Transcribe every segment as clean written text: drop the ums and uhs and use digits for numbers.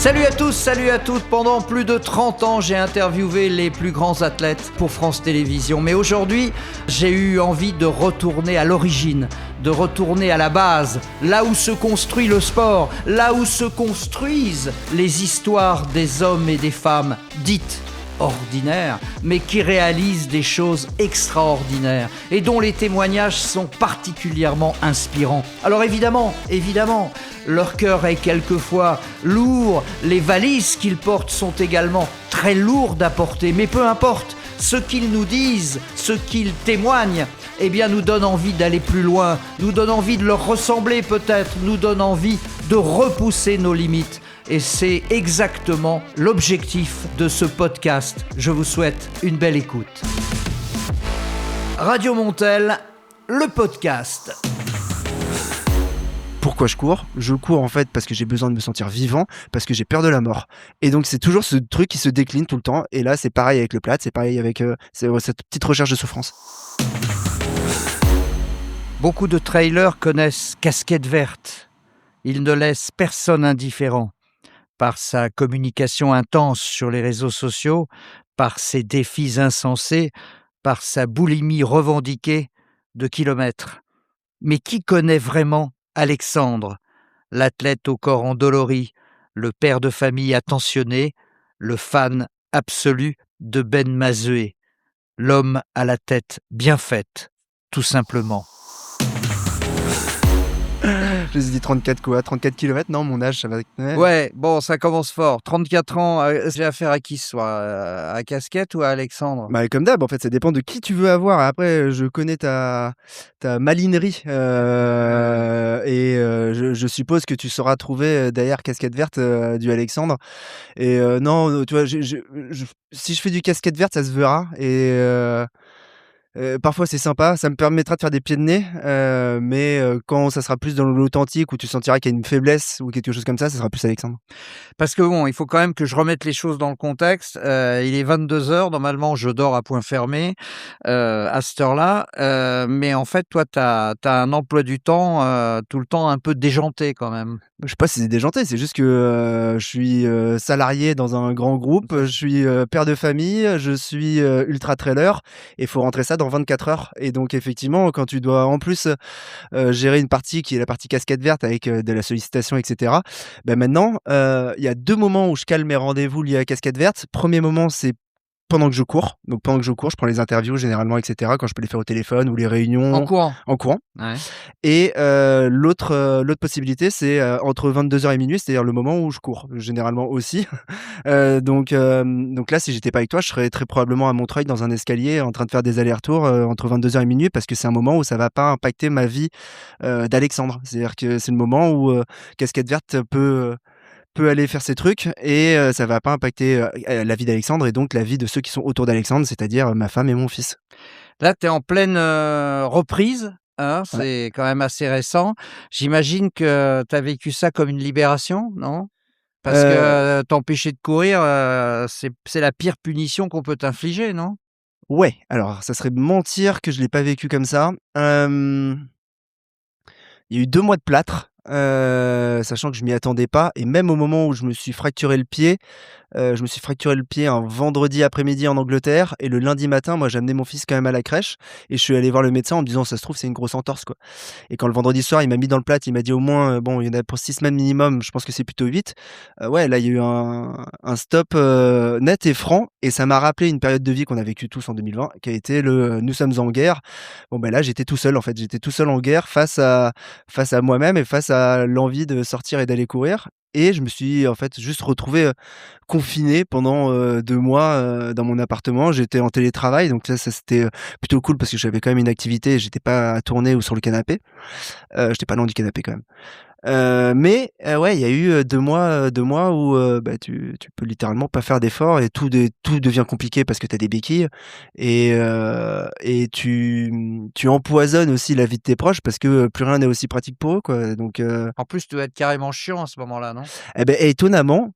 Salut à tous, salut à toutes. Pendant plus de 30 ans, j'ai interviewé les plus grands athlètes pour France Télévisions. Mais aujourd'hui, j'ai eu envie de retourner à l'origine, de retourner à la base, là où se construit le sport, là où se construisent les histoires des hommes et des femmes dites ordinaires, mais qui réalisent des choses extraordinaires et dont les témoignages sont particulièrement inspirants. Alors évidemment, leur cœur est quelquefois lourd, les valises qu'ils portent sont également très lourdes à porter, mais peu importe, ce qu'ils nous disent, ce qu'ils témoignent, eh bien nous donne envie d'aller plus loin, nous donne envie de leur ressembler peut-être, nous donne envie de repousser nos limites. Et c'est exactement l'objectif de ce podcast. Je vous souhaite une belle écoute. Radio Montel, le podcast. Pourquoi je cours ? Je cours en fait parce que j'ai besoin de me sentir vivant, parce que j'ai peur de la mort. Et donc c'est toujours ce truc qui se décline tout le temps. Et là c'est pareil avec le plat, c'est pareil avec cette petite recherche de souffrance. Beaucoup de trailers connaissent Casquette Verte. Il ne laisse personne indifférent. Par sa communication intense sur les réseaux sociaux, par ses défis insensés, par sa boulimie revendiquée de kilomètres. Mais qui connaît vraiment Alexandre, l'athlète au corps endolori, le père de famille attentionné, le fan absolu de Ben Mazué, l'homme à la tête bien faite, tout simplement. Je me suis dit 34 quoi, 34 km, non mon âge ça va... Ouais, bon ça commence fort, 34 ans, j'ai affaire à qui ce soir, à Casquette ou à Alexandre ? Bah, comme d'hab, en fait, ça dépend de qui tu veux avoir. Après, je connais ta malinerie et je suppose que tu sauras trouver derrière Casquette Verte du Alexandre. Et non, tu vois, si je fais du Casquette Verte, ça se verra. Et parfois, c'est sympa, ça me permettra de faire des pieds de nez. Mais quand ça sera plus dans l'authentique, où tu sentiras qu'il y a une faiblesse ou quelque chose comme ça sera plus Alexandre. Parce que bon, il faut quand même que je remette les choses dans le contexte. Il est 22h, normalement je dors à point fermé à cette heure-là. Mais en fait, toi, tu as un emploi du temps tout le temps un peu déjanté quand même. Je sais pas si c'est déjanté, c'est juste que je suis salarié dans un grand groupe, je suis père de famille, je suis ultra trailer et il faut rentrer ça dans 24 heures. Et donc effectivement, quand tu dois en plus gérer une partie qui est la partie Casquette Verte avec de la sollicitation, etc. Ben maintenant, il y a 2 moments où je cale mes rendez-vous liés à Casquette Verte. Premier moment, c'est pendant que je cours. Donc pendant que je cours, je prends les interviews généralement, etc. Quand je peux les faire au téléphone ou les réunions. En courant. Ouais. Et l'autre possibilité, c'est entre 22h et minuit, c'est-à-dire le moment où je cours, généralement aussi. Donc là, si j'étais pas avec toi, je serais très probablement à Montreuil dans un escalier en train de faire des allers-retours entre 22h et minuit parce que c'est un moment où ça va pas impacter ma vie d'Alexandre. C'est-à-dire que c'est le moment où Casquette Verte peut aller faire ses trucs et ça va pas impacter la vie d'Alexandre et donc la vie de ceux qui sont autour d'Alexandre, c'est-à-dire ma femme et mon fils. Là, tu es en pleine reprise, hein, Ouais. c'est quand même assez récent. J'imagine que tu as vécu ça comme une libération, non ? Parce que t'empêcher de courir, c'est la pire punition qu'on peut t'infliger, non ? Ouais, alors ça serait mentir que je l'ai pas vécu comme ça. Il y a eu 2 mois de plâtre, sachant que je m'y attendais pas et même au moment où je me suis fracturé le pied un vendredi après-midi en Angleterre et le lundi matin, moi, j'ai amené mon fils quand même à la crèche et je suis allé voir le médecin en me disant: «Ça se trouve, c'est une grosse entorse, quoi». Et quand le vendredi soir, il m'a mis dans le plâtre, il m'a dit: «Au moins, bon, il y en a pour 6 semaines minimum, je pense que c'est plutôt 8». Ouais, là, il y a eu un stop, net et franc et ça m'a rappelé une période de vie qu'on a vécue tous en 2020 qui a été le «nous sommes en guerre». Bon, ben là, j'étais tout seul, en fait. J'étais tout seul en guerre face à moi-même et face à l'envie de sortir et d'aller courir et je me suis, en fait, juste retrouvé, confiné pendant 2 mois, dans mon appartement. J'étais en télétravail donc ça c'était, plutôt cool parce que j'avais quand même une activité et j'étais pas à tourner ou sur le canapé. J'étais pas loin du canapé quand même. Mais ouais, il y a eu 2 mois où bah, tu peux littéralement pas faire d'efforts et tout devient compliqué parce que tu as des béquilles et tu empoisonnes aussi la vie de tes proches parce que plus rien n'est aussi pratique pour eux, quoi. Donc En plus, tu dois être carrément chiant à ce moment-là, non ? et beh, étonnamment,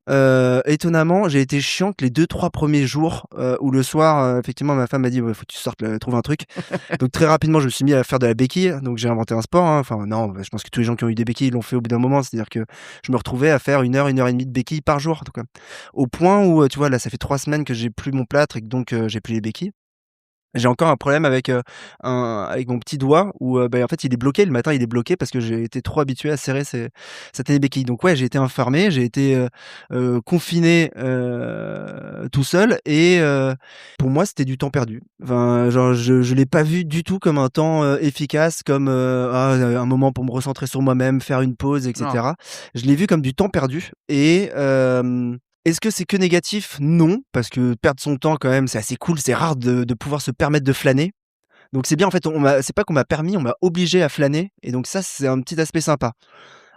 j'ai été chiant que les 2-3 premiers jours, où le soir, effectivement ma femme m'a dit: «Ouais, faut que tu sortes, trouve un truc». Donc très rapidement, je me suis mis à faire de la béquille, donc j'ai inventé un sport, hein. Enfin non, bah, je pense que tous les gens qui ont eu des béquilles l'ont fait au bout d'un moment. C'est-à-dire que je me retrouvais à faire 1 heure et demie de béquilles par jour, en tout cas. Au point où, tu vois, là, ça fait 3 semaines que j'ai plus mon plâtre et que donc j'ai plus les béquilles. J'ai encore un problème avec mon petit doigt où, en fait, il est bloqué. Le matin, il est bloqué parce que j'ai été trop habitué à serrer cette béquille. Donc ouais, j'ai été enfermé, j'ai été, confiné, tout seul et pour moi, c'était du temps perdu. Enfin, genre, je l'ai pas vu du tout comme un temps, efficace, comme, un moment pour me recentrer sur moi-même, faire une pause et Non. cetera. Je l'ai vu comme du temps perdu et est-ce que c'est que négatif? Non, parce que perdre son temps quand même, c'est assez cool, c'est rare de pouvoir se permettre de flâner. Donc c'est bien en fait, c'est pas qu'on m'a permis, on m'a obligé à flâner et donc ça, c'est un petit aspect sympa.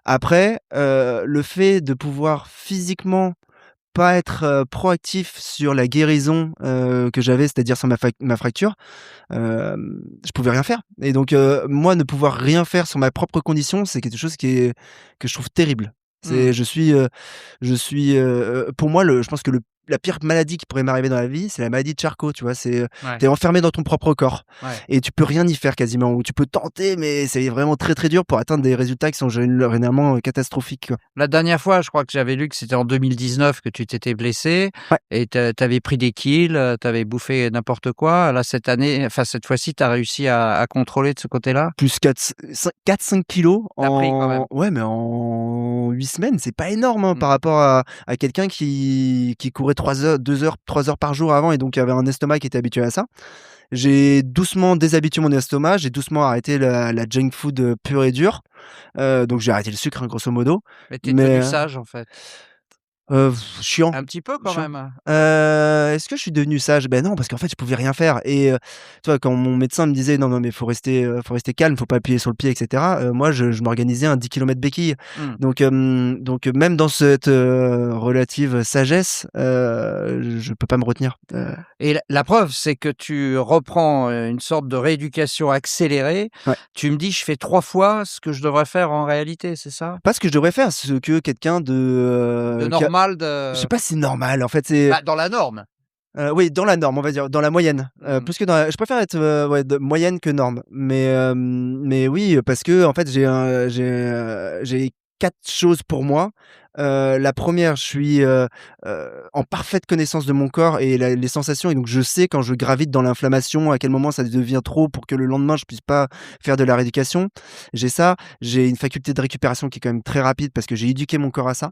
Après, le fait de pouvoir physiquement pas être, proactif sur la guérison, que j'avais, c'est-à-dire sur ma fracture, je pouvais rien faire et donc moi, ne pouvoir rien faire sur ma propre condition, c'est quelque chose que je trouve terrible. Mmh. C'est je suis, pour moi, je pense que la pire maladie qui pourrait m'arriver dans la vie, c'est la maladie de Charcot, tu vois? C'est, Ouais, tu es enfermé dans ton propre corps ouais. et tu peux rien y faire quasiment ou tu peux tenter, mais c'est vraiment très, très dur pour atteindre des résultats qui sont généralement, catastrophiques, quoi. La dernière fois, je crois que j'avais lu que c'était en 2019 que tu t'étais blessé Ouais. et tu avais pris des kills, tu avais bouffé n'importe quoi. Là, cette année, enfin cette fois-ci, tu as réussi à contrôler de ce côté-là? Plus 4-5 kilogrammes Tu as pris quand même? ouais, mais en 8 semaines, c'est pas énorme, hein, Mmh. par rapport à quelqu'un qui courait 3 heures, 2 heures, 3 heures par jour avant et donc avait un estomac qui était habitué à ça. J'ai doucement déshabitué mon estomac, j'ai doucement arrêté la junk food, pure et dure, donc j'ai arrêté le sucre, hein, grosso modo, Mais tu es devenu mais sage en fait? chiant. Un petit peu quand Chiant. même, hein? Est-ce que je suis devenu sage? Ben non, parce qu'en fait, je pouvais rien faire et tu vois, quand mon médecin me disait: «Non, non, mais faut rester calme, faut pas appuyer sur le pied et cetera», moi, je m'organisais un 10 kilomètres béquille. Mmh. Donc même dans cette, relative sagesse, je peux pas me retenir. Et la preuve, c'est que tu reprends, une sorte de rééducation accélérée. Ouais. Tu me dis: «Je fais 3 fois ce que je devrais faire en réalité», c'est ça? Pas ce que je devrais faire, ce que quelqu'un De qui a normal, je de sais pas si c'est normal, en fait, c'est bah, dans la norme. oui, dans la norme, on va dire, dans la moyenne, Mmh. plus que dans la je préfère être, ouais, de moyenne que norme, mais oui, parce qu'en fait, j'ai 4 choses pour moi. La première, je suis, en parfaite connaissance de mon corps et les sensations et donc je sais quand je gravite dans l'inflammation, à quel moment ça devient trop pour que le lendemain, je puisse pas faire de la rééducation. J'ai ça, j'ai une faculté de récupération qui est quand même très rapide parce que j'ai éduqué mon corps à ça.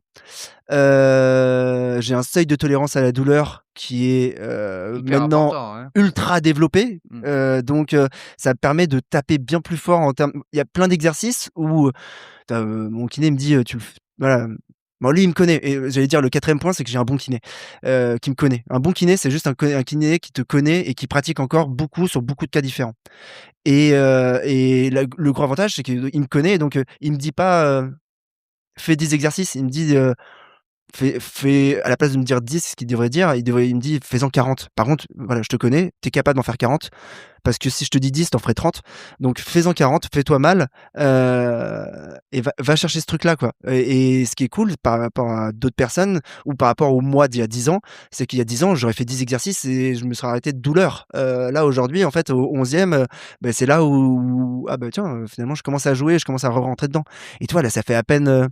J'ai un seuil de tolérance à la douleur qui est, Hyper maintenant important, hein. ultra développé, Mmh. donc ça me permet de taper bien plus fort en termes il y a plein d'exercices où mon kiné me dit, «Tu le f» voilà, bon lui il me connaît et j'allais dire le 4e point, c'est que j'ai un bon kiné, qui me connaît. Un bon kiné, c'est juste un kiné qui te connaît et qui pratique encore beaucoup sur beaucoup de cas différents et le gros avantage, c'est qu'il me connaît et donc il me dit pas, «Fais 10 exercices», il me dit, fais à la place de me dire 10, ce qu'il devrait dire, il me dit: «Fais-en 40». Par contre, voilà, je te connais, tu es capable d'en faire 40 parce que si je te dis 10, tu en ferais 30. Donc fais-en 40, fais-toi mal, et va chercher ce truc-là, quoi et ce qui est cool par rapport à d'autres personnes ou par rapport au moi d'il y a 10 ans, c'est qu'il y a 10 ans, j'aurais fait 10 exercices et je me serais arrêté de douleur. Là, aujourd'hui, en fait, au 11e, c'est là où ah bah, tiens, finalement, je commence à jouer, je commence à rentrer dedans et toi, là, ça fait à peine,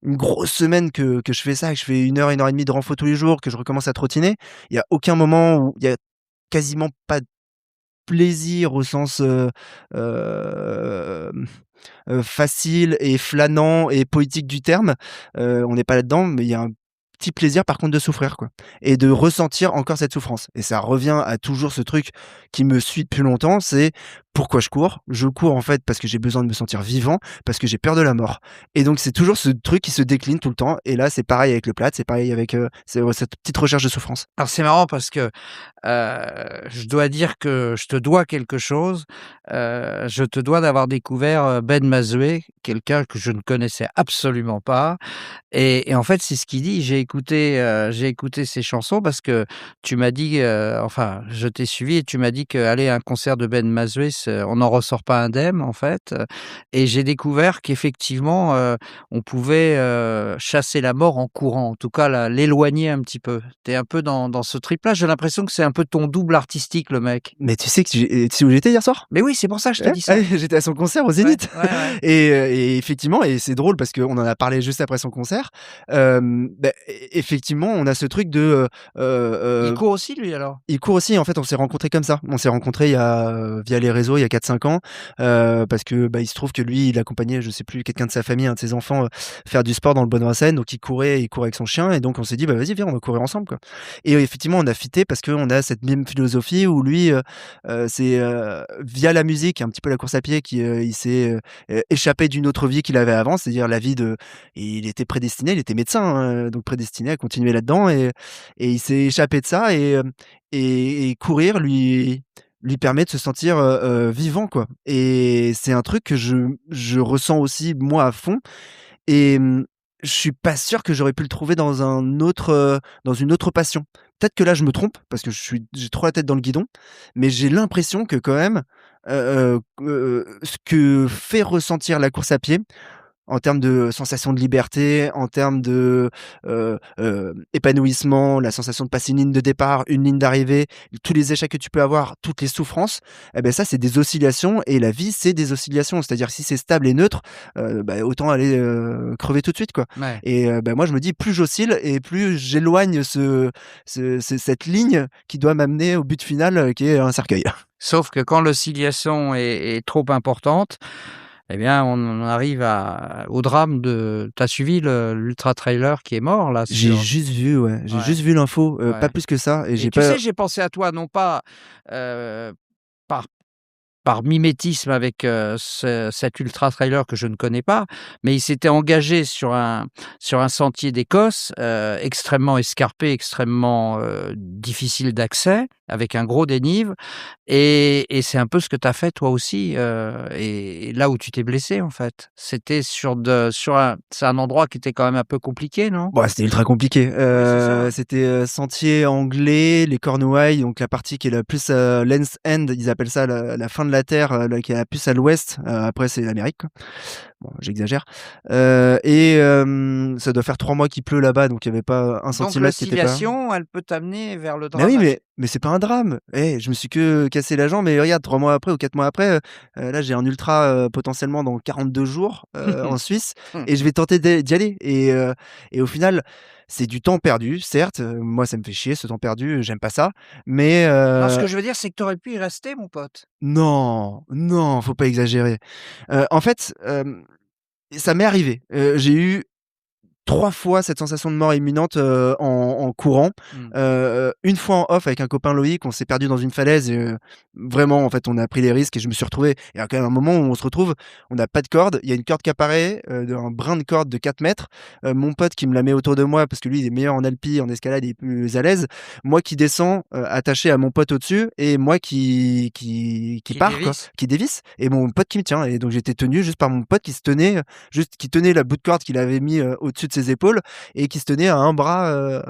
une grosse semaine que je fais ça, que je fais 1 heure et demie de renfo tous les jours, que je recommence à trottiner. Il y a aucun moment où il y a quasiment pas de plaisir au sens, facile et flânant et poétique du terme. On n'est pas là-dedans, mais il y a un petit plaisir par contre de souffrir, quoi et de ressentir encore cette souffrance et ça revient à toujours ce truc qui me suit depuis longtemps, c'est pourquoi je cours? Je cours en fait parce que j'ai besoin de me sentir vivant, parce que j'ai peur de la mort et donc c'est toujours ce truc qui se décline tout le temps et là, c'est pareil avec le plâtre, c'est pareil avec, cette petite recherche de souffrance. Alors c'est marrant parce que, je dois dire que je te dois quelque chose. Je te dois d'avoir découvert, Ben Mazoué, quelqu'un que je ne connaissais absolument pas et en fait, c'est ce qu'il dit. J'ai écouté ses chansons parce que tu m'as dit, enfin, je t'ai suivi et tu m'as dit qu'aller à un concert de Ben Mazoué, on n'en ressort pas indemne, en fait, et j'ai découvert qu'effectivement, on pouvait, chasser la mort en courant, en tout cas l'éloigner un petit peu. Tu es un peu dans ce trip-là? J'ai l'impression que c'est un peu ton double artistique, le mec. Mais tu sais tu sais où j'étais hier soir? Mais oui, c'est pour ça que je te Ouais, dis ça. j'étais à son concert au Ouais, Zénith ouais, ouais. et effectivement et c'est drôle parce qu'on en a parlé juste après son concert. Effectivement, on a ce truc de, Il court aussi lui alors? il court aussi, en fait, on s'est rencontrés comme ça. On s'est rencontrés il y a, via les réseaux il y a 4-5 ans, parce que, bah, il se trouve que lui, il accompagnait, je sais plus, quelqu'un de sa famille, un de ses enfants, faire du sport dans le Bois-de-Vincennes, donc il courait avec son chien et donc on s'est dit: «Bah, vas-y, viens, on va courir ensemble, quoi» et effectivement, on a fité parce qu'on a cette même philosophie où lui, c'est, via la musique, un petit peu la course à pied il s'est, échappé d'une autre vie qu'il avait avant, c'est-à-dire la vie de il était prédestiné, il était médecin, hein, donc prédestiné à continuer là-dedans et il s'est échappé de ça et courir lui permet de se sentir, vivant, quoi et c'est un truc que je ressens aussi moi à fond et je suis pas sûr que j'aurais pu le trouver dans une autre passion. Peut-être que là, je me trompe parce que j'ai trop la tête dans le guidon, mais j'ai l'impression que quand même, ce que fait ressentir la course à pied, en termes de sensation de liberté, en termes de, épanouissement, la sensation de passer une ligne de départ, une ligne d'arrivée, tous les échecs que tu peux avoir, toutes les souffrances, et beh, ça, c'est des oscillations et la vie, c'est des oscillations. C'est-à-dire si c'est stable et neutre, bah, autant aller, crever tout de suite, quoi Ouais. et bah, moi, je me dis plus j'oscille et plus j'éloigne cette ligne qui doit m'amener au but final, qui est un cercueil. Sauf que quand l'oscillation est trop importante, eh bien, on en arrive au drame de tu as suivi l'ultra trailer qui est mort là J'ai sur juste vu, ouais, j'ai ouais, juste vu l'info, pas ouais, plus que ça et et j'ai tu pas sais, j'ai pensé à toi non pas, heu, par mimétisme avec, cet ultra trailer que je ne connais pas, mais il s'était engagé sur un sentier d'Écosse, extrêmement escarpé, extrêmement, difficile d'accès, avec un gros dénive et c'est un peu ce que tu as fait toi aussi, et là où tu t'es blessé, en fait. C'était sur un c'est un endroit qui était quand même un peu compliqué, non? bah, c'était ultra compliqué, Oui, c'est ça. c'était, sentier anglais, les Cornouailles, donc la partie qui est la plus, Land's End, ils appellent ça la fin de la terre, là qui est la plus à l'ouest, après c'est l'Amérique, quoi. Bon, j'exagère, ça doit faire 3 mois qu'il pleut là-bas, donc il y avait pas un Donc centimètre qui était pas l'oscillation, elle peut t'amener vers le mais oui, dramatique. mais c'est pas un drame. Eh, je me suis que cassé la jambe et regarde 3 mois après ou 4 mois après, là j'ai un ultra, potentiellement dans 42 jours, en Suisse et je vais tenter d'y aller et au final, c'est du temps perdu certes, moi ça me fait chier ce temps perdu, j'aime pas ça, mais Non, ce que je veux dire, c'est que tu aurais pu y rester, mon pote. non, non, faut pas exagérer. En fait, ça m'est arrivé, j'ai eu 3 fois cette sensation de mort imminente, en courant. Mmh. Une fois en off avec un copain Loïc, on s'est perdu dans une falaise et vraiment en fait on a pris les risques et je me suis retrouvé il y a quand même un moment où on se retrouve, on n'a pas de corde, il y a une corde qui apparaît, un brin de corde de 4 mètres, mon pote qui me la met autour de moi parce que lui il est meilleur en alpi, en escalade, il est plus à l'aise. Moi qui descends, attaché à mon pote au-dessus et moi qui Qui part quoi, dévisse. qui dévisse et mon pote qui me tient et donc j'étais tenu juste par mon pote qui se tenait, juste qui tenait la bout de corde qu'il avait mis, au-dessus de ses épaules et qui se tenait à un bras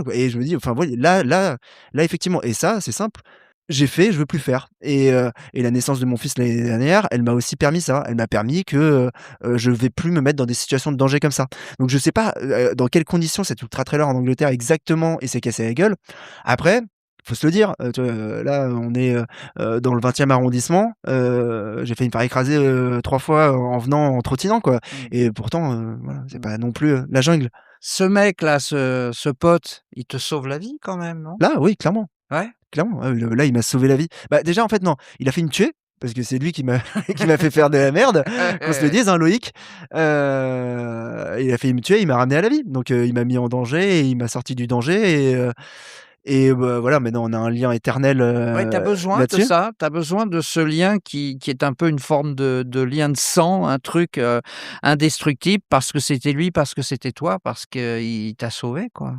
quoi et je me dis enfin voilà là effectivement et ça c'est simple, j'ai fait, je veux plus faire et la naissance de mon fils l'année dernière, elle m'a aussi permis ça. Elle m'a permis que, je vais plus me mettre dans des situations de danger comme ça. Donc je sais pas, dans quelles conditions cet ultra trailer en Angleterre exactement il s'est cassé la gueule. Après, faut se le dire, tu vois, là on est, dans le 20e arrondissement, j'ai failli me faire écraser, 3 fois en venant en trottinant quoi Mmh. et pourtant, voilà, c'est Mmh. pas non plus, la jungle. Ce mec-là, ce pote, il te sauve la vie quand même, non? Là, oui, clairement, Ouais? clairement, ah oui, là, il m'a sauvé la vie. Bah, déjà, en fait, non, il a failli me tuer parce que c'est lui qui m'a qui m'a fait faire de la merde, qu'on se le dise, hein, Loïc. Il a failli me tuer, il m'a ramené à la vie. Donc, il m'a mis en danger et il m'a sorti du danger et bah, voilà, maintenant on a un lien éternel, Ouais, tu as besoin de là-dessus. ça, tu as besoin de ce lien qui est un peu une forme de lien de sang, un truc, indestructible parce que c'était lui, parce que c'était toi, parce qu'il t'a sauvé, quoi.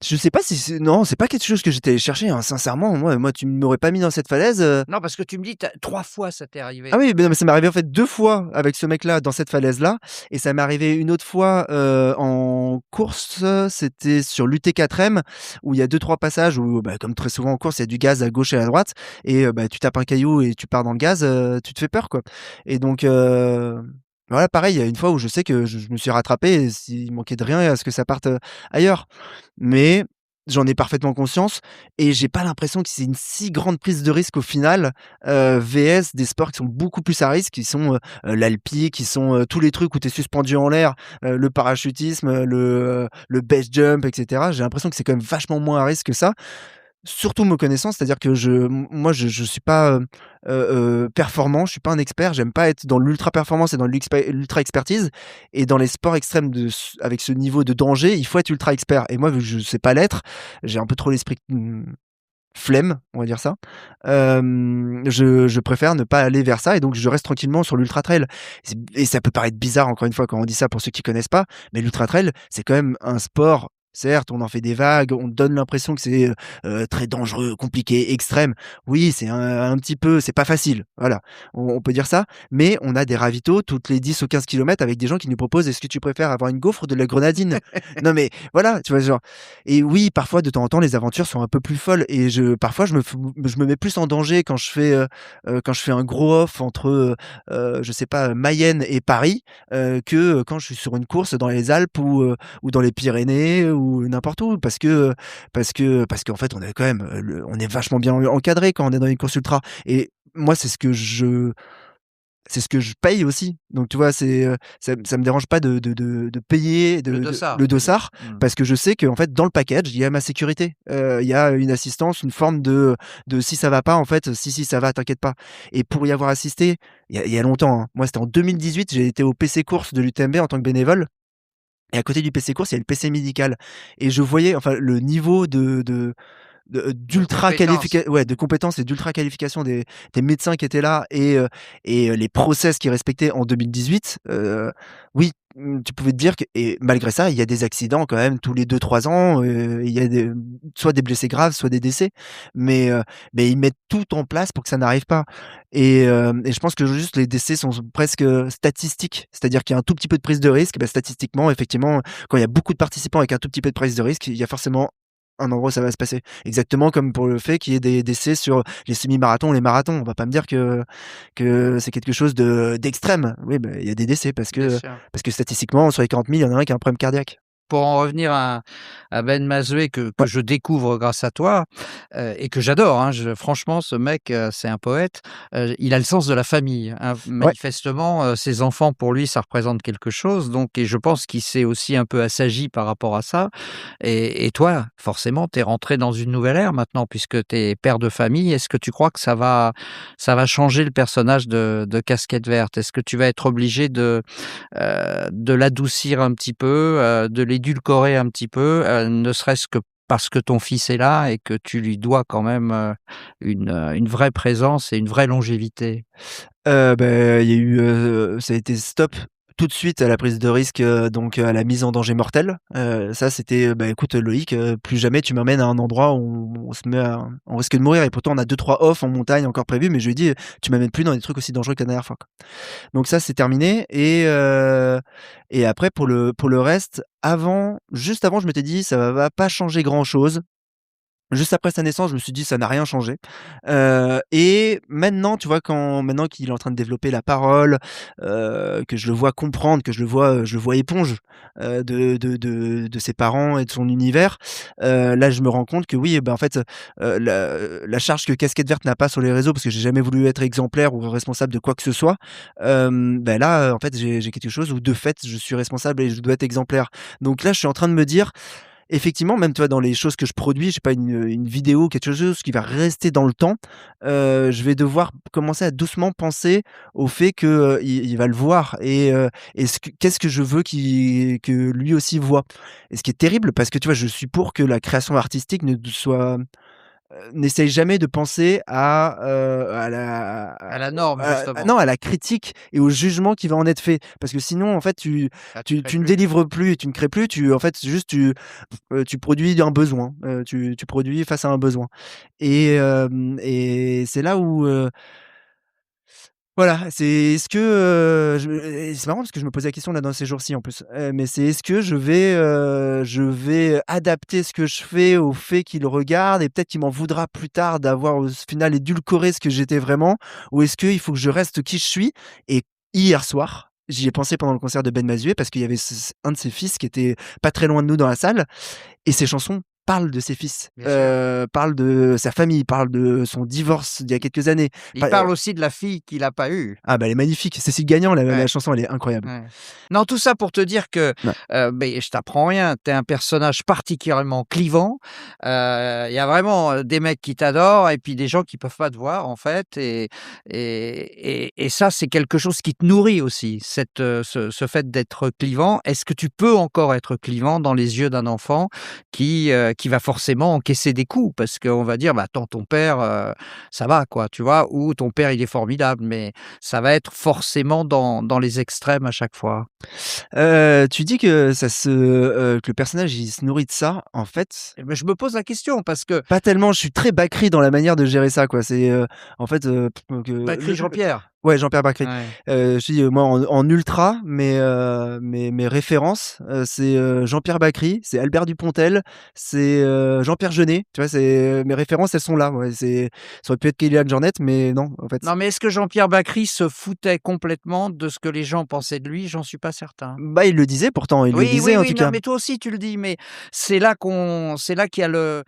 Je sais pas si non, c'est pas quelque chose que j'étais allé chercher, hein, sincèrement, moi tu m'aurais pas mis dans cette falaise, Non, parce que tu me dis, tu 3 fois ça t'est ah arrivé. oui, mais non, mais ça m'est arrivé en fait 2 fois avec ce mec-là dans cette falaise-là et ça m'est arrivé une autre fois, en course, c'était sur l'UT4M où il y a deux trois passages où, bah, comme très souvent en course, il y a du gaz à gauche et à droite et bah, tu tapes un caillou et tu pars dans le gaz, tu te fais peur, quoi et donc voilà, pareil, il y a une fois où je sais que je me suis rattrapé et s'il manquait de rien à ce que ça parte, ailleurs. Mais j'en ai parfaitement conscience et j'ai pas l'impression que c'est une si grande prise de risque au final, VS des sports qui sont beaucoup plus à risque, qui sont, l'alpi, qui sont, tous les trucs où tu es suspendu en l'air, le parachutisme, le base jump et cetera. J'ai l'impression que c'est quand même vachement moins à risque que ça. Surtout me connaissant, c'est-à-dire que moi je suis pas, performant, je suis pas un expert, j'aime pas être dans l'ultra performance et dans l'ultra expertise et dans les sports extrêmes avec ce niveau de danger, il faut être ultra expert et moi vu que je sais pas l'être, j'ai un peu trop l'esprit, flemme, on va dire ça, je préfère ne pas aller vers ça et donc je reste tranquillement sur l'ultra trail. Et ça peut paraître bizarre encore une fois quand on dit ça pour ceux qui connaissent pas, mais l'ultra trail, c'est quand même un sport. Certes, on en fait des vagues, on donne l'impression que c'est, très dangereux, compliqué, extrême. Oui, c'est un petit peu c'est pas facile, voilà, on peut dire ça, mais on a des ravitaux toutes les 10 ou 15 kilomètres avec des gens qui nous proposent: «Est-ce que tu préfères avoir une gaufre ou de la grenadine?» Non mais voilà, tu vois? Genre et oui, parfois, de temps en temps, les aventures sont un peu plus folles et parfois, je me mets plus en danger quand je fais un gros off entre, je sais pas, Mayenne et Paris, que, quand je suis sur une course dans les Alpes ou dans les Pyrénées ou n'importe où. Parce qu'en fait, on est quand même, on est vachement bien encadré quand on est dans une course ultra et moi, c'est ce que je paye aussi. Donc tu vois, ça me dérange pas de payer Le le dossard, tu veux dire? dossard Mmh. parce que je sais qu'en fait, dans le package, il y a ma sécurité. Il y a une assistance, une forme de si ça va pas, en fait, si ça va, t'inquiète pas. Et pour y avoir assisté, il y a longtemps, hein, moi, c'était en 2018, j'ai été au PC Course de l'UTMB en tant que bénévole et à côté du PC Course, il y a le PC médical et je voyais, enfin, le niveau De d'ultra compétences. qualifica ouais, de compétences et d'ultra qualification des médecins qui étaient là et les process qu'ils respectaient en 2018, oui, tu pouvais te dire que et malgré ça, il y a des accidents quand même tous les 2 3 ans, il y a soit des blessés graves, soit des décès, mais ils mettent tout en place pour que ça n'arrive pas et je pense que juste les décès sont presque, statistiques. C'est-à-dire qu'il y a un tout petit peu de prise de risque, bah, statistiquement, effectivement, quand il y a beaucoup de participants avec un tout petit peu de prise de risque, il y a forcément un endroit où ça va se passer. Exactement comme pour le fait qu'il y ait des décès sur les semi-marathons, les marathons. On va pas me dire que c'est quelque chose d'extrême. Oui, bah, il y a des décès Bien sûr. parce que statistiquement, sur les 40 000, il y en a un qui a un problème cardiaque. Pour en revenir à Ben Mazoué que Ouais, je découvre grâce à toi, et que j'adore, hein. Je franchement ce mec, c'est un poète. Il a le sens de la famille, hein. ouais, Manifestement, ses enfants pour lui ça représente quelque chose donc et je pense qu'il s'est aussi un peu assagi par rapport à ça et toi, forcément, tu es rentré dans une nouvelle ère maintenant puisque tu es père de famille. Est-ce que tu crois que ça va changer le personnage de Casquette Verte? Est-ce que tu vas être obligé de l'adoucir un petit peu, de l'édulcorer un petit peu, ne serait-ce que parce que ton fils est là et que tu lui dois quand même, une vraie présence et une vraie longévité. il y a eu, ça a été stop tout de suite à la prise de risque, donc à la mise en danger mortel. Ça c'était, bah, écoute Loïc, plus jamais tu m'emmènes à un endroit où on risque de mourir et pourtant on a deux trois off en montagne encore prévus, mais je lui ai dit: «Tu m'amènes plus dans des trucs aussi dangereux que la dernière fois, quoi». Donc ça c'est terminé et après pour le reste, juste avant je m'étais dit: «Ça va pas changer grand chose». Juste après sa naissance, je me suis dit: «Ça n'a rien changé», et maintenant, tu vois, maintenant qu'il est en train de développer la parole, que je le vois comprendre, que je le vois éponge, de ses parents et de son univers, là, je me rends compte que oui, bah, en fait, la charge que Casquette Verte n'a pas sur les réseaux, parce que j'ai jamais voulu être exemplaire ou responsable de quoi que ce soit, bah, là, en fait, j'ai quelque chose où de fait, je suis responsable et je dois être exemplaire. Donc là, je suis en train de me dire effectivement, même, tu vois, dans les choses que je produis, je sais pas, une vidéo, quelque chose qui va rester dans le temps, je vais devoir commencer à doucement penser au fait que, il va le voir et qu'est-ce que je veux que lui aussi voit? Et ce qui est terrible parce que, tu vois, je suis pour que la création artistique ne soit n'essaye jamais de penser À la norme, justement. non, à la critique et au jugement qui va en être fait. Parce que sinon, en fait, Ah, tu crées tu ne plus. délivres plus, tu ne crées plus, en fait, juste tu produis un besoin, tu produis face à un besoin et c'est là où, voilà, c'est est-ce que, je et c'est marrant parce que je me posais la question là dans ces jours-ci en plus, mais c'est est-ce que je vais adapter ce que je fais au fait qu'il regarde et peut-être qu'il m'en voudra plus tard d'avoir au final édulcoré ce que j'étais vraiment? Ou est-ce qu'il faut que je reste qui je suis? Et hier soir, j'y ai pensé pendant le concert de Ben Mazué parce qu'il y avait un de ses fils qui était pas très loin de nous dans la salle et ses chansons parlent de ses fils, Bien sûr. parlent de sa famille, parlent de son divorce d'il y a quelques années. Il parle aussi de la fille qu'il a pas eue. Ah bah, elle est magnifique. Cécile Gagnan, la Ouais. chanson, elle est incroyable. Ouais. Non, tout ça pour te dire que, Ouais. beh, je t'apprends rien, tu es un personnage particulièrement clivant. Il y a vraiment, des mecs qui t'adorent et puis des gens qui peuvent pas te voir, en fait et ça, c'est quelque chose qui te nourrit aussi, ce fait d'être clivant. Est-ce que tu peux encore être clivant dans les yeux d'un enfant qui va forcément encaisser des coups? Parce qu'on va dire: «Bah, attends, ton père, ça va, quoi», tu vois? Ou «Ton père, il est formidable», mais ça va être forcément dans les extrêmes à chaque fois. Tu dis que que le personnage, il se nourrit de ça. En fait, Et ben, je me pose la question parce que pas tellement. Je suis très Bakri dans la manière de gérer ça, quoi. C'est, en fait, que Bacri Jean-Pierre. ouais, Jean-Pierre Bacri. Ouais. Je te dis, moi, en ultra, mes références, c'est, Jean-Pierre Bacri, c'est Albert Dupontel, c'est, Jean-Pierre Jeunet. Tu vois? C'est mes références, elles sont là, ouais. Ça aurait pu être Kylian Jornet, mais non, en fait. Non, mais est-ce que Jean-Pierre Bacri se foutait complètement de ce que les gens pensaient de lui? J'en suis pas certain. Bah, il le disait pourtant, il le Oui, disait oui, en oui, tout non, cas. mais toi aussi tu le dis, mais c'est là qu'il y a le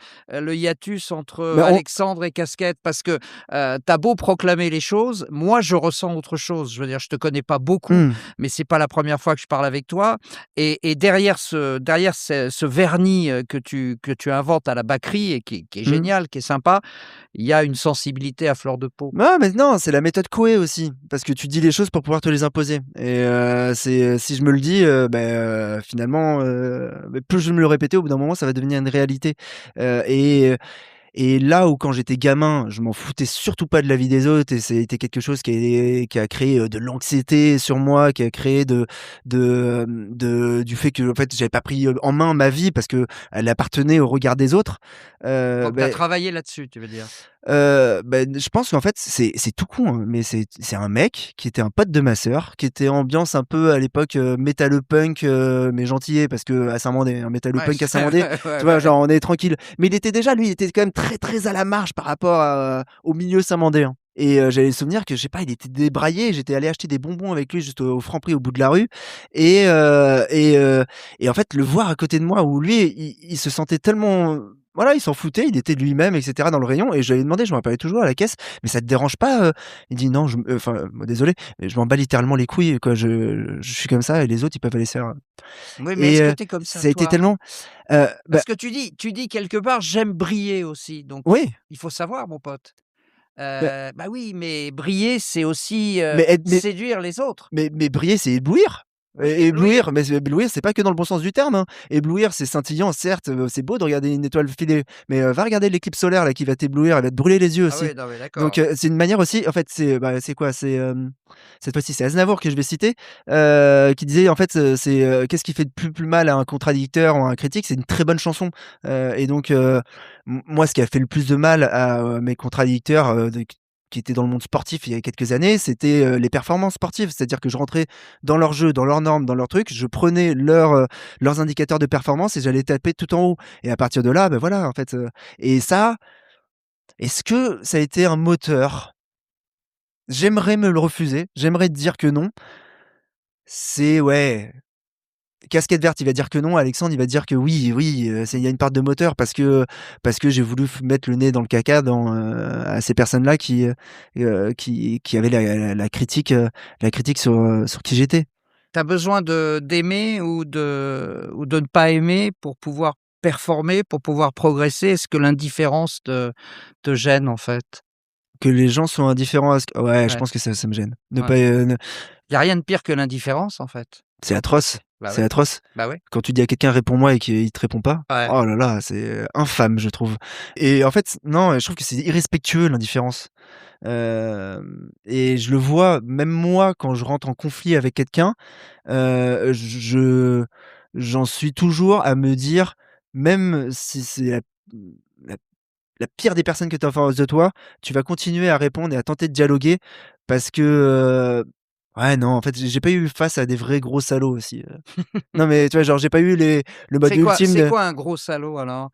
hiatus entre Mais on Alexandre et Casquette parce que, tu as beau proclamer les choses, moi je ressens autre chose. Je veux dire, je te connais pas beaucoup, mmh. mais c'est pas la première fois que je parle avec toi et derrière ce vernis, que tu inventes à la Bacri et qui est Mmh. génial, qui est sympa, il y a une sensibilité à fleur de peau. Ah mais non, c'est la méthode Coué aussi, parce que tu dis les choses pour pouvoir te les imposer et si je me le dis, finalement, plus je vais me le répéter, au bout d'un moment, ça va devenir une réalité, et là où quand j'étais gamin, je m'en foutais surtout pas de la vie des autres et c'était quelque chose qui a créé, de l'anxiété sur moi, qui a créé du fait que en fait, j'avais pas pris, en main ma vie parce qu'elle appartenait au regard des autres, Donc tu as beh travaillé là-dessus, tu veux dire? je pense qu'en fait, c'est tout con, hein, mais c'est un mec qui était un pote de ma sœur, qui était ambiance un peu à l'époque, métalleux-punk, mais gentillet parce qu'à Saint-Mandé, un Ouais, métalleux-punk à Saint-Mandé, ouais, tu vois? ouais. Genre on est tranquille. Mais il était déjà lui, il était quand même très, très à la marge par rapport au milieu saint-mandéen et j'avais le souvenir que je sais pas, il était débraillé, j'étais allé acheter des bonbons avec lui juste au Franprix au bout de la rue et en fait, le voir à côté de moi où lui, il se sentait tellement voilà, il s'en foutait, il était lui-même et cetera dans le rayon et je lui avais demandé, je me rappelle toujours à la caisse: «Mais ça te dérange pas, Il dit: «Non, enfin, désolé, mais je m'en bats littéralement les couilles, quoi. Je suis comme ça et les autres, ils peuvent aller se faire» Oui, mais est-ce et que tu es comme ça ça a été toi? tellement, bah Parce que tu dis quelque part: «J'aime briller aussi», donc oui, il faut savoir mon pote. bah, Bah, oui, mais briller, c'est aussi, mais être séduire les autres. mais briller, c'est éblouir. Oui, éblouir. Éblouir, c'est pas que dans le bon sens du terme, hein. Éblouir, c'est scintillant, certes, c'est beau de regarder une étoile filer, mais va regarder l'éclipse solaire là qui va t'éblouir, elle va te brûler les yeux Ah aussi. oui, non mais Donc d'accord. c'est une manière aussi en fait, c'est quoi? Cette fois-ci, c'est Aznavour que je vais citer, qui disait en fait, «Qu'est-ce qui fait de plus mal à un contradicteur ou à un critique? C'est une très bonne chanson». Et donc moi, ce qui a fait le plus de mal à, mes contradicteurs, qui étaient dans le monde sportif il y a quelques années, c'était, les performances sportives. C'est-à-dire que je rentrais dans leur jeu, dans leurs normes, dans leurs trucs, je prenais leurs indicateurs de performance et j'allais taper tout en haut et à partir de là, ben voilà, en fait, et ça, est-ce que ça a été un moteur? J'aimerais me le refuser, j'aimerais te dire que non. C'est ouais, Casquette Verte, il va dire que non, Alexandre, il va dire que oui, oui, c'est il y a une part de moteur parce que j'ai voulu mettre le nez dans le caca à ces personnes-là qui avaient la critique sur qui j'étais. Tu as besoin d'aimer ou de ne pas aimer pour pouvoir performer, pour pouvoir progresser? Est-ce que l'indifférence te gêne, en fait? Que les gens sont indifférents à ce que ouais, je Ouais, pense que ça me gêne. Ne ouais. pas, ne Il y a rien de pire que l'indifférence, en fait. C'est atroce. Bah C'est ouais, atroce. bah ouais. Quand tu dis à quelqu'un réponds-moi et qu'il te répond pas, Ouais. oh là là, c'est infâme, je trouve. Et en fait, non, je trouve que c'est irrespectueux l'indifférence. Et je le vois, même moi, quand je rentre en conflit avec quelqu'un, je j'en suis toujours à me dire, même si c'est la la pire des personnes que tu as en face de toi, tu vas continuer à répondre et à tenter de dialoguer parce que, ouais, non, en fait, j'ai pas eu face à des vrais gros salauds aussi. Non, mais tu vois, genre, j'ai pas eu le mode ultime C'est de quoi un gros salaud alors?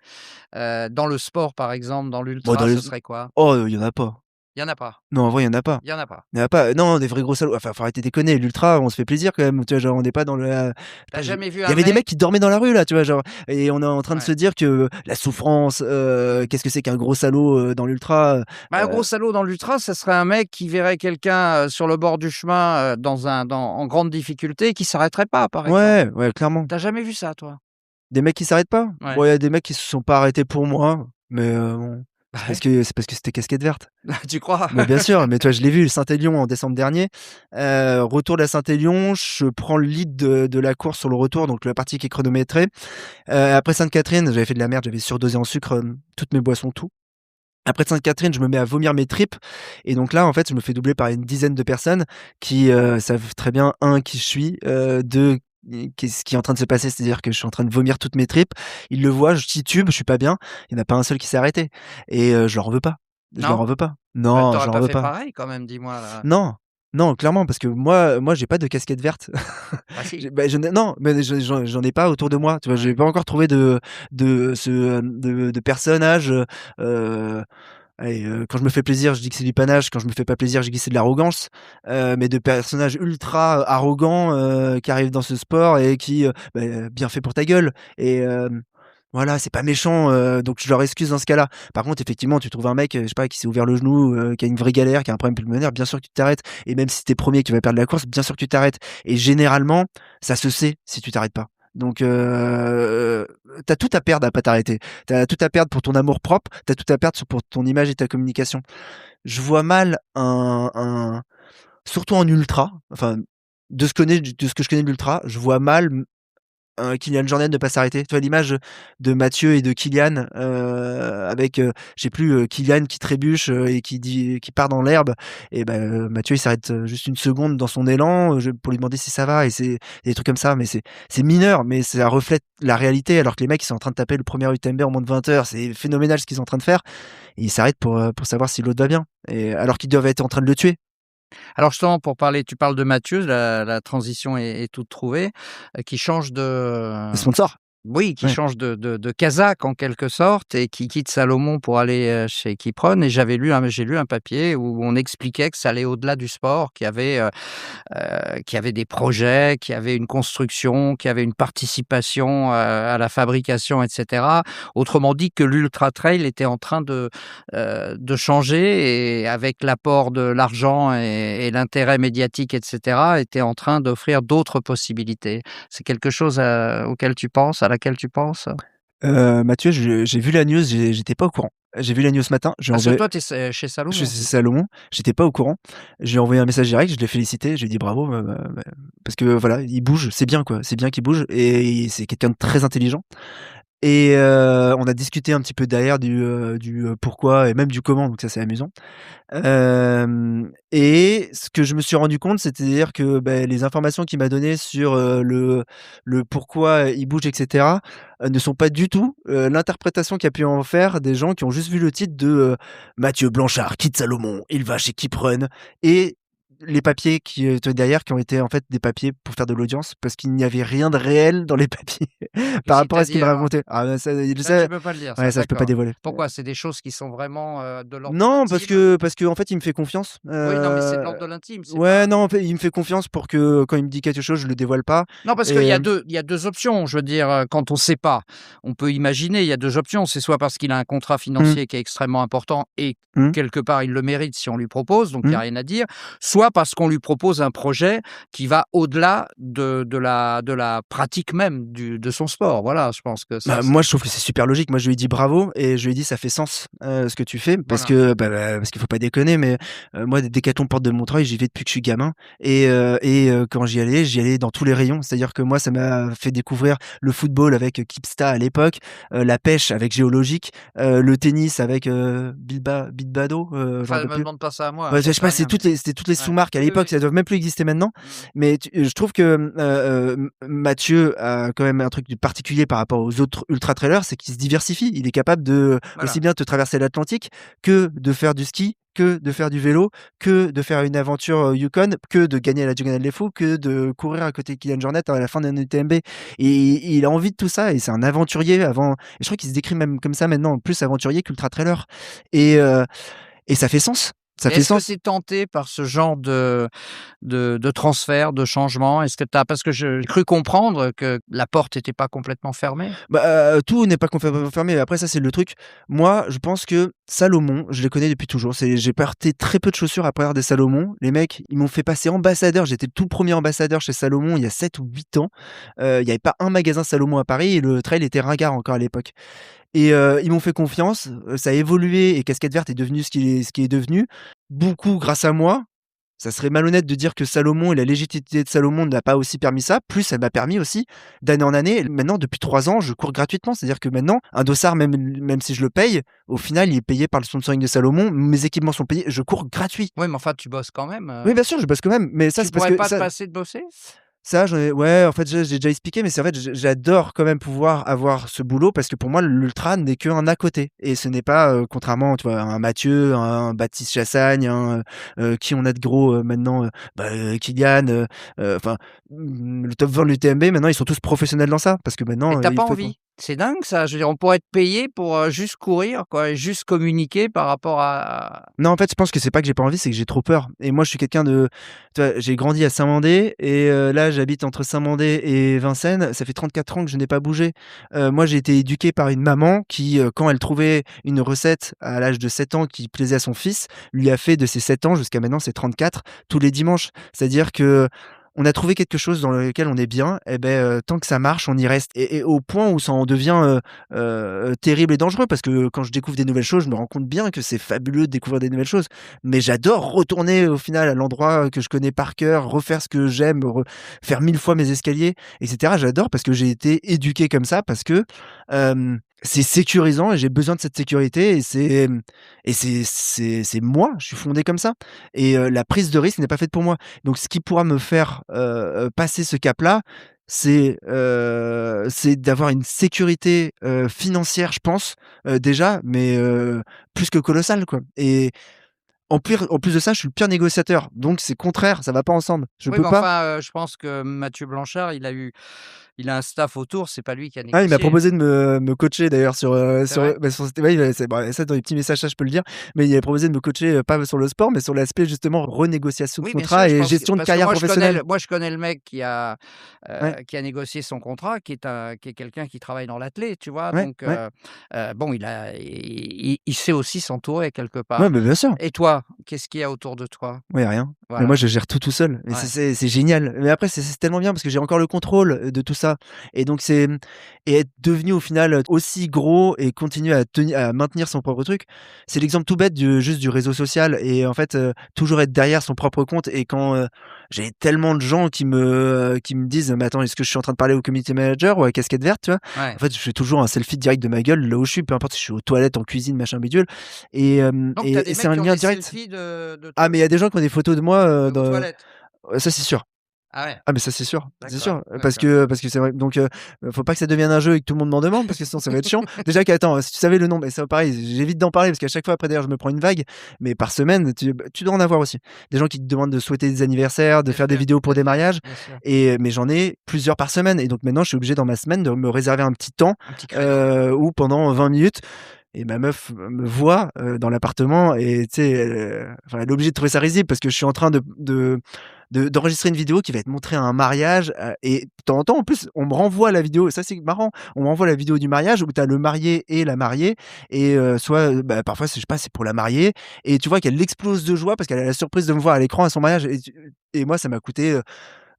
Dans le sport par exemple, dans bon, dans l'ultra, les ce serait quoi? oh, il y en a pas. Il y en a pas? Non, en vrai, il y en a pas. Il y en a pas? Il y en a pas. Non, des vrais gros salauds. Enfin, faut arrêter de déconner. L'ultra, on se fait plaisir quand même. Tu vois, genre, on n'est pas dans le. Tu as Putain, jamais vu il y un avait des mec mecs qui dormaient dans la rue là, tu vois, genre. Et on est en train de ouais. se dire que la souffrance, qu'est-ce que c'est qu'un gros salaud dans l'ultra. Bah, un gros salaud dans l'ultra, ça serait un mec qui verrait quelqu'un, sur le bord du chemin, en grande difficulté et qui s'arrêterait pas, par exemple. Ouais, ouais, clairement. Tu as jamais vu ça toi? Des mecs qui s'arrêtent pas? Ouais. Bon, il y a des mecs qui se sont pas arrêtés pour moi, mais bon, Bah c'est parce ouais. que c'est parce que c'était casquette verte. Tu crois? Mais bien sûr, mais toi, je l'ai vu, le Saint-Élion en décembre dernier. Retour de la Saint-Élion, je prends le lead de la course sur le retour, donc la partie qui est chronométrée. Après Sainte-Catherine, j'avais fait de la merde, j'avais surdosé en sucre, toutes mes boissons, tout. Après Sainte-Catherine, je me mets à vomir mes tripes et donc là, en fait, je me fais doubler par une dizaine de personnes qui, savent très bien, 1 qui je suis, 2 qu'est-ce qui est en train de se passer, c'est-à-dire que je suis en train de vomir toutes mes tripes. Ils le voient, je titube, je suis pas bien. Il y en a pas un seul qui s'est arrêté et je leur en veux pas. Je leur Non? en veux pas. Bah, Non, tu je aurais leur en pas veux fait pas. pareil quand même, dis-moi là? Non, non, clairement, parce que moi, j'ai pas de casquette verte. Bah si. Je n'ai non, mais j'en ai pas autour de moi, tu vois? J'ai Ouais. pas encore trouvé de personnage, allez, quand je me fais plaisir, je dis que c'est du panache, quand je me fais pas plaisir, je dis que c'est de l'arrogance, mais de personnages ultra arrogants, qui arrivent dans ce sport et qui, bien fait pour ta gueule et voilà, c'est pas méchant, donc je leur excuse dans ce cas-là. Par contre, effectivement, tu trouves un mec, je sais pas, qui s'est ouvert le genou, qui a une vraie galère, qui a un problème pulmonaire, bien sûr que tu t'arrêtes et même si tu es 1er que tu vas perdre la course, bien sûr que tu t'arrêtes et généralement, ça se sait si tu t'arrêtes pas. Donc tu tout à perdre à pas t'arrêter. T'as tout à perdre pour ton amour-propre, t'as tout à perdre pour ton image et ta communication. Je vois mal un surtout en ultra, enfin, de ce que je connais de l'ultra, je vois mal Kylian Jornet ne pas s'arrêter. Tu vois l'image de Mathieu et de Kylian, avec, je sais plus, Kylian qui trébuche, et qui part dans l'herbe et Mathieu il s'arrête, juste une seconde dans son élan, pour lui demander si ça va et c'est des trucs comme ça, mais c'est mineur, mais ça reflète la réalité alors que les mecs ils sont en train de taper le premier UTMB en moins de 20 heures. C'est phénoménal ce qu'ils sont en train de faire et ils s'arrêtent pour savoir si l'autre va bien et alors qu'ils doivent être en train de le tuer. Alors justement pour parler tu parles de Mathieu, la transition est toute trouvée, qui change Les de sponsors? oui, qui Ouais. change de casaque en quelque sorte et qui quitte Salomon pour aller, chez Kipron et j'ai lu un papier où on expliquait que ça allait au-delà du sport, qu'il y avait des projets, qu'il y avait une construction, qu'il y avait une participation, à la fabrication et cetera. Autrement dit que l'ultra trail était en train de changer et avec l'apport de l'argent et l'intérêt médiatique et cetera, était en train d'offrir d'autres possibilités. C'est quelque chose, auquel tu penses, à laquelle tu penses? Mathieu, j'ai vu la news, j'étais pas au courant. J'ai vu la news ce matin, j'ai Parce que envoyé toi, tu es chez chez Salomon? Salomon, j'étais pas au courant. J'ai envoyé un message direct, je l'ai félicité, je lui ai dit: «Bravo», parce que voilà, il bouge, c'est bien quoi, c'est bien qu'il bouge et c'est quelqu'un de très intelligent. Et on a discuté un petit peu derrière du pourquoi et même du comment, donc ça, c'est amusant. Et ce que je me suis rendu compte, c'est-à-dire que, les informations qu'il m'a données sur, le pourquoi il bouge et cetera, ne sont pas du tout, l'interprétation qu'a pu en faire des gens qui ont juste vu le titre de, «Mathieu Blanchard quitte Salomon, il va chez Keep et les papiers qui étaient derrière, qui ont été en fait des papiers pour faire de l'audience, parce qu'il n'y avait rien de réel dans les papiers par rapport à ce qu'il me C'est-à-dire? racontait. Ah bah ça, il le Ça, tu sait. peux pas le dire Ouais, ça, ça, je peux pas d'accord. dévoiler. Pourquoi? C'est des choses qui sont vraiment, de l'ordre de Non, l'intime? parce qu'en fait, il me fait confiance. Oui, non, mais c'est de l'ordre de l'intime, c'est Ouais, pas non, en fait, il me fait confiance pour que quand il me dit quelque chose, je le dévoile pas non, parce qu'il et y a 2 options. Je veux dire, quand on sait pas, on peut imaginer, il y a 2 options. C'est soit parce qu'il a un contrat mmh, financier qui est extrêmement important et mmh, quelque part il le mérite si on lui propose, donc il y mmh, a rien à dire. Soit Pourquoi? Parce qu'on lui propose un projet qui va au-delà de la pratique même de son sport. Voilà, je pense que ça Bah, moi, je trouve que c'est super logique. Moi, je lui ai dit bravo et je lui ai dit ça fait sens ce que tu fais parce voilà. que parce qu'il faut pas déconner, mais moi, des Décathlon Porte de Montreuil, j'y vais depuis que je suis gamin quand j'y allais dans tous les rayons. C'est-à-dire que moi, ça m'a fait découvrir le football avec Kipsta à l'époque, la pêche avec Géologique, le tennis avec Bidbado, je me Enfin, rappelle me plus. demande pas ça à moi, Ouais, j'en je sais sais pas, rien, mais c'était toutes les ouais. sous-marques à Oui, l'époque, oui. ça doivent même plus exister maintenant. Mmh. Mais je trouve que Mathieu a quand même un truc de particulier par rapport aux autres ultra trailers, c'est qu'il se diversifie. Il est capable de aussi Voilà. bien te traverser l'Atlantique que de faire du ski, que de faire du vélo, que de faire une aventure Yukon, que de gagner la Diagonale des Fous, que de courir à côté de Kylian Jornet à la fin d'un UTMB. Et il a envie de tout ça et c'est un aventurier avant. Et je crois qu'il se décrit même comme ça maintenant, plus aventurier qu'ultra trailer. Et, euh, et ça fait sens. Ça Et fait est-ce que sens. tu es tenté par ce genre de transfert, de changement? Est-ce que tu parce que j'ai cru comprendre que la porte n'était pas complètement fermée? Bah, tout n'est pas complètement fermé. Après ça, c'est le truc. Moi, je pense que Salomon, je les connais depuis toujours. J'ai porté très peu de chaussures après avoir des Salomon. Les mecs, ils m'ont fait passer ambassadeur. J'étais le tout premier ambassadeur chez Salomon il y a 7 ou 8 ans. Il y avait pas un magasin Salomon à Paris et le trail était ringard encore à l'époque. Et ils m'ont fait confiance, ça a évolué et Casquette Verte est devenu ce qui est devenu. Beaucoup grâce à moi. Ça serait malhonnête de dire que Salomon et la légitimité de Salomon n'a pas aussi permis ça. Plus, ça m'a permis aussi, d'année en année. Maintenant, depuis 3 ans, je cours gratuitement. C'est-à-dire que maintenant, un dossard, même si je le paye, au final, il est payé par le sponsoring de Salomon. Mes équipements sont payés. Je cours gratuit. Oui, mais enfin, tu bosses quand même, Oui, bien sûr, je bosse quand même. Mais ça, tu c'est parce pourrais que pas te ça, passer de bosser? ça, ouais, en fait, j'ai déjà expliqué, mais c'est en fait, j'adore quand même pouvoir avoir ce boulot parce que pour moi, l'ultra n'est qu'un à côté et ce n'est pas, contrairement, tu vois, à un Mathieu, un Baptiste Chassagne, qui on a de gros, maintenant, Kylian, enfin, le top 20 de l'UTMB, maintenant, ils sont tous professionnels dans ça parce que Et maintenant, tu il pas faut qu'on envie? C'est dingue ça, je veux dire, on pourrait être payé pour, juste courir quoi et juste communiquer par rapport à non, en fait, je pense que c'est pas que j'ai pas envie, c'est que j'ai trop peur et moi, je suis quelqu'un de tu vois, j'ai grandi à Saint-Mandé et là, j'habite entre Saint-Mandé et Vincennes. Ça fait 34 ans que je n'ai pas bougé. Moi, j'ai été éduqué par une maman qui, quand elle trouvait une recette à l'âge de 7 ans qui plaisait à son fils, lui a fait de ses 7 ans jusqu'à maintenant ses 34 tous les dimanches. C'est-à-dire que on a trouvé quelque chose dans lequel on est bien et beh, tant que ça marche, on y reste et au point où ça en devient, terrible et dangereux parce que quand je découvre des nouvelles choses, je me rends compte bien que c'est fabuleux de découvrir des nouvelles choses. Mais j'adore retourner au final à l'endroit que je connais par cœur, refaire ce que j'aime, faire 1000 fois mes escaliers et cetera. J'adore parce que j'ai été éduqué comme ça, parce que, c'est sécurisant et j'ai besoin de cette sécurité et c'est moi, je suis fondé comme ça et la prise de risque n'est pas faite pour moi. Donc ce qui pourra me faire, passer ce cap-là, c'est d'avoir une sécurité, financière, je pense, déjà, mais plus que colossale, quoi et en plus de ça, je suis le pire négociateur, donc c'est contraire, ça va pas ensemble. Je oui, peux mais pas. enfin, je pense que Mathieu Blanchard, il a un staff autour, c'est pas lui qui a Ah, il m'a négocié. proposé de me coacher d'ailleurs C'est vrai? sur ouais, c'est bah, ça dans les petits messages, ça je peux le dire, mais il m'a proposé de me coacher, pas sur le sport, mais sur l'aspect justement renégociation de Oui, bien sûr, contrat je et pense que gestion de parce que carrière professionnelle. moi je connais le mec Ouais, qui a négocié son contrat, qui est quelqu'un qui travaille dans l'athlé, tu vois? ouais, Donc ouais. bon, il sait aussi s'entourer quelque Ouais, part. bah, bien sûr. Et toi, qu'est-ce qu'il y a autour de toi? Ouais, rien. Mais moi, Voilà, je gère tout seul et ouais. c'est génial. Mais après, c'est tellement bien parce que j'ai encore le contrôle, de tout ça et donc et être devenu au final, aussi gros et continuer à maintenir son propre truc, c'est l'exemple tout bête du réseau social et en fait, toujours être derrière son propre compte et quand, j'ai tellement de gens qui me disent: «Mais attends, est-ce que je suis en train de parler au community manager ou à Casquette Verte?» tu vois? Ouais. En fait, je fais toujours un selfie direct de ma gueule là où je suis, peu importe si je suis aux toilettes, en cuisine, machin bidule Donc tu as et des c'est mecs un qui ont lien des direct. selfies de Ah, toi, mais il y a des gens qui ont des photos de moi, aux dans toilettes? ça c'est sûr. Ah ouais, Ah mais ça c'est d'accord, sûr, parce d'accord. que parce que c'est vrai donc faut pas que ça devienne un jeu et que tout le monde m'en demande parce que sinon ça va être chiant. Déjà qu'attends, si tu savais le nombre et ça pareil, j'évite d'en parler parce qu'à chaque fois après d'ailleurs je me prends une vague, mais par semaine tu dois en avoir aussi. Des gens qui te demandent de souhaiter des anniversaires, de faire des vidéos pour Bien des sûr, mariages bien sûr. et mais j'en ai plusieurs par semaine et donc maintenant je suis obligé dans ma semaine de me réserver un petit temps, Un petit créneau. où pendant 20 minutes et ma meuf me voit, dans l'appartement et tu sais, enfin elle est obligée de trouver ça risible parce que je suis en train d'enregistrer une vidéo qui va être montrée à un mariage, et de temps en temps, en plus, on me renvoie la vidéo, ça c'est marrant, on m'envoie la vidéo du mariage où tu as le marié et la mariée et soit, bah, parfois, c'est je sais pas, c'est pour la mariée et tu vois qu'elle explose de joie parce qu'elle a la surprise de me voir à l'écran à son mariage et moi ça m'a coûté,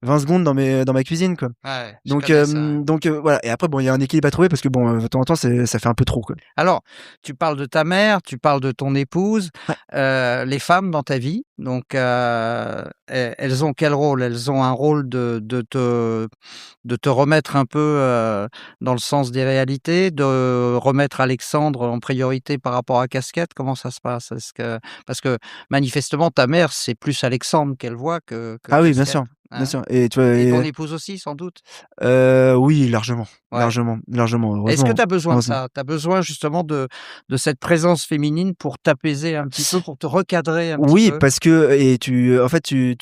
20 secondes dans ma cuisine, quoi. Ouais, je Donc connais ça, ouais. voilà et après bon, il y a un équilibre à trouver parce que bon, de temps en temps, ça fait un peu trop, quoi. Alors, tu parles de ta mère, tu parles de ton épouse, Ouais. les femmes dans ta vie, donc elles ont quel rôle? Elles ont un rôle de te remettre un peu, dans le sens des réalités, de remettre Alexandre en priorité par rapport à Casquette? Comment ça se passe? Est-ce que parce que manifestement ta mère, c'est plus Alexandre qu'elle voit que Ah oui, Casquette, bien hein? sûr et tu vois Et ton et épouse aussi sans doute? oui, largement, Ouais. largement, Est-ce que heureusement, tu as besoin de heureusement. ça? Tu as besoin justement de cette présence féminine pour t'apaiser un petit peu, pour te recadrer un petit Oui, peu? parce que et tu en fait, tu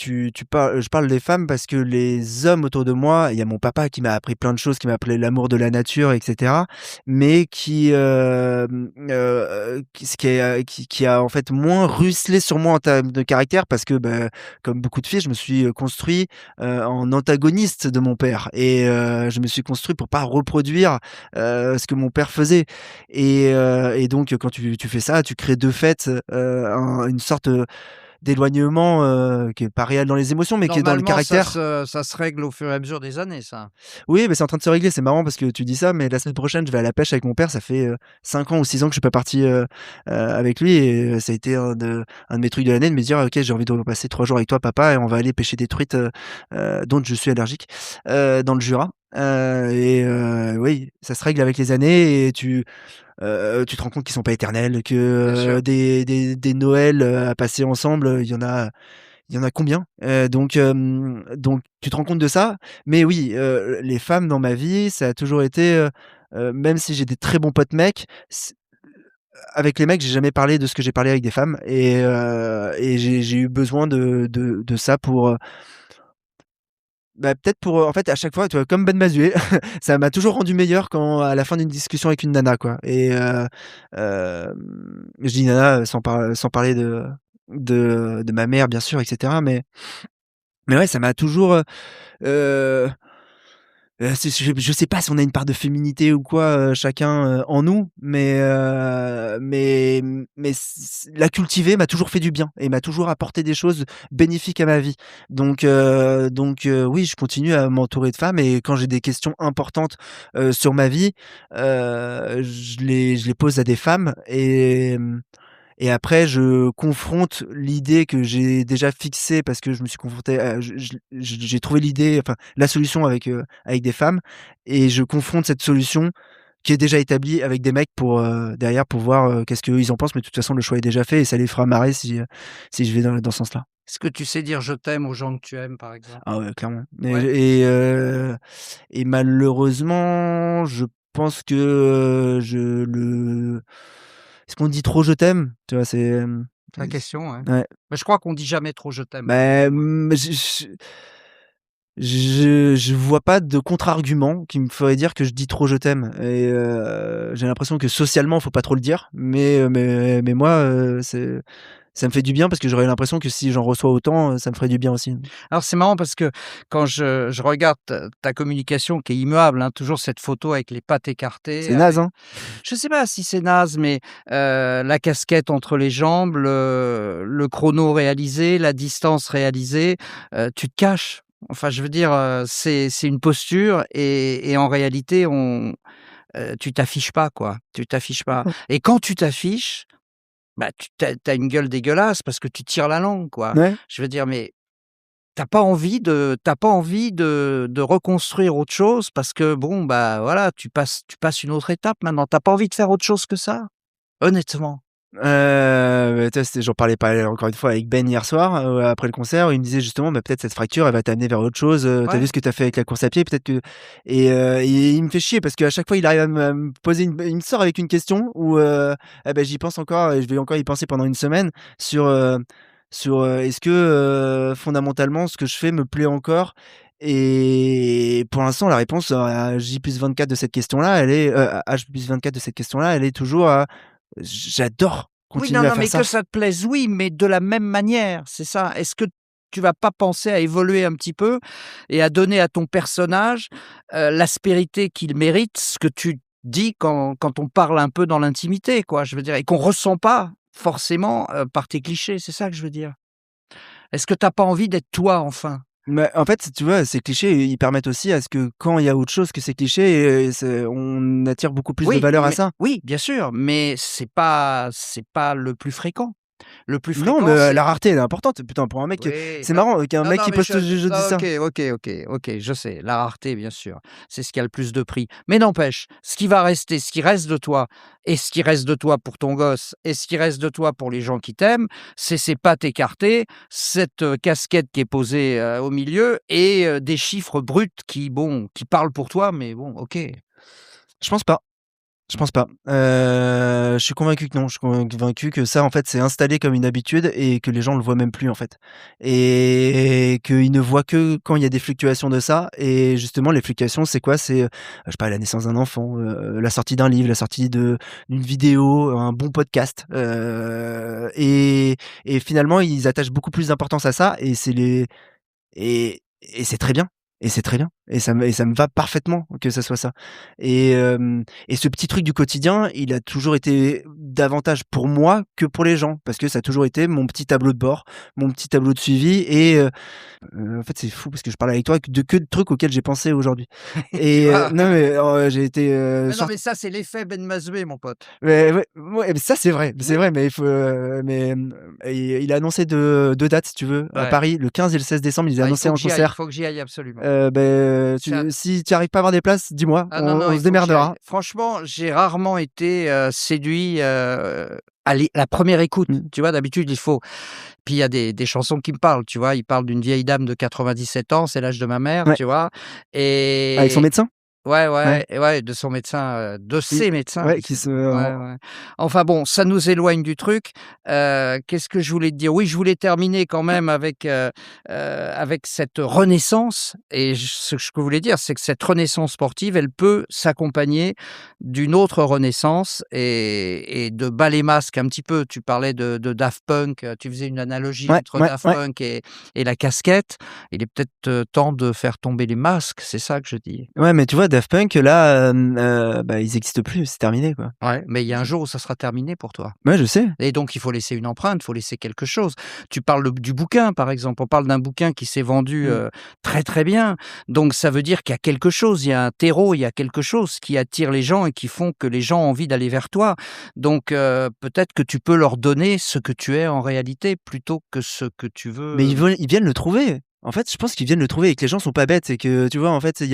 parles je parle des femmes parce que les hommes autour de moi, il y a mon papa qui m'a appris plein de choses, qui m'a appris l'amour de la nature et cetera, mais qui a en fait moins ruisselé sur moi en termes de caractère parce que, bah, comme beaucoup de filles, je me suis, construit, en antagoniste de mon père et je me suis construit pour pas reproduire, ce que mon père faisait et donc quand tu fais ça, tu crées de fait, une sorte, d'éloignement, qui est pas réel dans les émotions, mais qui est dans le Normalement, caractère. ça se règle au fur et à mesure des années ça. Oui, mais c'est en train de se régler. C'est marrant parce que tu dis ça, mais la semaine prochaine, je vais à la pêche avec mon père. Ça fait, 5 ans ou 6 ans que je suis pas parti, avec lui et ça a été un de mes trucs de l'année de me dire: «OK, j'ai envie de passer 3 jours avec toi papa et on va aller pêcher des truites, dont je suis allergique, dans le Jura». Oui, ça se règle avec les années et tu te rends compte qu'ils sont pas éternels, que, Bien sûr. des Noëls, à passer ensemble, il y en a combien? Donc tu te rends compte de ça, mais oui, les femmes dans ma vie, ça a toujours été, même si j'ai des très bons potes mecs, avec les mecs, j'ai jamais parlé de ce que j'ai parlé avec des femmes et j'ai eu besoin de ça pour, bah, peut-être pour, en fait, à chaque fois, tu vois, comme Ben Mazué, ça m'a toujours rendu meilleur quand à la fin d'une discussion avec une nana, quoi je dis nana, sans parler de ma mère, bien sûr et cetera, mais ouais, ça m'a toujours, heu c'est je sais pas si on a une part de féminité ou quoi, chacun, en nous, mais la cultiver m'a toujours fait du bien et m'a toujours apporté des choses bénéfiques à ma vie. Oui, je continue à m'entourer de femmes et quand j'ai des questions importantes, sur ma vie, je les pose à des femmes et après je confronte l'idée que j'ai déjà fixée parce que je me suis confronté à j'ai trouvé l'idée, enfin la solution avec des femmes et je confronte cette solution qui est déjà établie avec des mecs pour, derrière pour voir, qu'est-ce qu'eux ils en pensent, mais de toute façon le choix est déjà fait et ça les fera marrer si je vais dans ce sens-là. Est-ce que tu sais dire «je t'aime» aux gens que tu aimes, par exemple? Ah ouais, clairement Ouais? et malheureusement, je pense que, je le est-ce qu'on dit trop «je t'aime»? Tu vois? La question, ouais. Ouais. Mais je crois qu'on dit jamais trop «je t'aime» quand Bah, même, ouais. je vois pas de contre-argument qui me ferait dire que je dis trop «je t'aime» et j'ai l'impression que socialement, faut pas trop le dire, mais moi, ça me fait du bien parce que j'aurais l'impression que si j'en reçois autant, ça me ferait du bien aussi. Alors c'est marrant parce que quand je regarde ta communication qui est immuable, hein, toujours cette photo avec les pattes écartées, C'est naze, avec hein? je sais pas si c'est naze, mais la casquette entre les jambes, le chrono réalisé, la distance réalisée, tu te caches. Enfin, je veux dire, c'est une posture et en réalité tu t'affiches pas, quoi. Tu t'affiches pas et quand tu t'affiches, bah, tu as une gueule dégueulasse parce que tu tires la langue, quoi. Ouais. Je veux dire, mais t'as pas envie de reconstruire autre chose parce que bon, bah, voilà, tu passes une autre étape maintenant. T'as pas envie de faire autre chose que ça? Honnêtement. Tu vois, j'en parlais pas encore une fois avec Ben hier soir, après le concert où il me disait justement: «Bah, peut-être cette fracture, elle va t'amener vers autre chose, tu vu Ouais. ce que t'as fait avec la course à pied, peut-être que» et il me fait chier parce qu'à chaque fois il arrive à me poser il me sort avec une question où, j'y pense encore et je vais encore y penser pendant une semaine sur, est-ce que, fondamentalement ce que je fais me plaît encore? Et pour l'instant la réponse à J+24 de cette question-là, elle est, à H+24 de cette question-là, elle est toujours à j'adore Oui, non, continuer à non, faire mais que ça. ça te plaise, oui, mais de la même manière, c'est ça. Est-ce que tu vas pas penser à évoluer un petit peu et à donner à ton personnage, l'aspérité qu'il mérite, ce que tu dis quand on parle un peu dans l'intimité, quoi, je veux dire et qu'on ressent pas forcément, par tes clichés, c'est ça que je veux dire. Est-ce que tu as pas envie d'être toi, enfin? Mais en fait, tu vois, ces clichés, ils permettent aussi à ce que quand il y a autre chose que ces clichés, on attire beaucoup plus de Oui, valeur à mais ça. oui, bien sûr, mais c'est pas le plus fréquent. Le plus Non, mais fréquent, c'est la rareté, elle est importante. Putain, pour un mec, oui, c'est non, marrant qu'un non, mec non, qui mais poste je dis ça. OK, OK, OK, OK, je sais, la rareté, bien sûr, c'est ce qui a le plus de prix. Mais n'empêche, ce qui va rester, ce qui reste de toi et ce qui reste de toi pour ton gosse et ce qui reste de toi pour les gens qui t'aiment, c'est ces pattes écartées, cette, casquette qui est posée, au milieu et des chiffres bruts qui, bon, qui parlent pour toi, mais bon, OK. Je pense pas. Je pense pas. Je suis convaincu que non. Je suis convaincu que ça, en fait, c'est installé comme une habitude et que les gens le voient même plus, en fait. Et qu'ils ne voient que quand il y a des fluctuations de ça. Et justement, les fluctuations, c'est quoi? C'est, je sais pas, la naissance d'un enfant, la sortie d'un livre, la sortie d'une vidéo, un bon podcast. Et finalement, ils attachent beaucoup plus d'importance à ça. Et c'est très bien. Et c'est très bien. Et ça me va parfaitement que ça soit ça. Et ce petit truc du quotidien, il a toujours été davantage pour moi que pour les gens. Parce que ça a toujours été mon petit tableau de bord, mon petit tableau de suivi. En fait, c'est fou parce que je parle avec toi que de trucs auxquels j'ai pensé aujourd'hui. Tu Et vois? non, mais j'ai été Mais non, mais ça, c'est l'effet Ben Mazoué, mon pote. mais ouais, mais ça c'est Oui. vrai, mais il faut, et il a annoncé 2 dates si tu veux, à Ouais. Paris, le 15 et le 16 décembre, il a Ah, il annoncé faut que un j'y aille, il concert. faut que j'y aille absolument. Tu C'est un si tu arrives pas à avoir des places, dis-moi, Ah non, on non, on il se faut que j'y aille. démerdera. Franchement, j'ai rarement été, séduit, à la première écoute, Mmh. tu vois? D'habitude, il faut puis il y a des chansons qui me parlent, tu vois? Il parle d'une vieille dame de 97 ans, c'est l'âge de ma mère, Ouais, tu vois? avec son Et médecin? ouais, Ouais, ouais et ouais, de son médecin, de qui ses médecins, ouais, parce qui que se ouais, en ouais. Enfin bon, ça nous éloigne du truc. Qu'est-ce que je voulais te dire? Oui, je voulais terminer quand même avec cette renaissance et ce que je voulais dire, c'est que cette renaissance sportive, elle peut s'accompagner d'une autre renaissance et de bas les masques un petit peu. Tu parlais de Daft Punk, tu faisais une analogie ouais, entre ouais, Daft ouais. Punk et la casquette. Il est peut-être, temps de faire tomber les masques, c'est ça que je dis. Ouais, mais tu vois Daft Punk là, bah, ils existent plus, c'est terminé quoi. Ouais, mais il y a un jour où ça sera terminé pour toi Ouais, je sais. et donc il faut laisser une empreinte, il faut laisser quelque chose. Tu parles du bouquin, par exemple, on parle d'un bouquin qui s'est vendu, Mmh. très, très bien, donc ça veut dire qu'il y a quelque chose, il y a un terreau, il y a quelque chose qui attire les gens et qui font que les gens ont envie d'aller vers toi, donc peut-être que tu peux leur donner ce que tu es en réalité plutôt que ce que tu Mais veux. ils viennent le trouver. En fait, je pense qu'ils viennent le trouver et que les gens sont pas bêtes et que, tu vois, en fait, heu,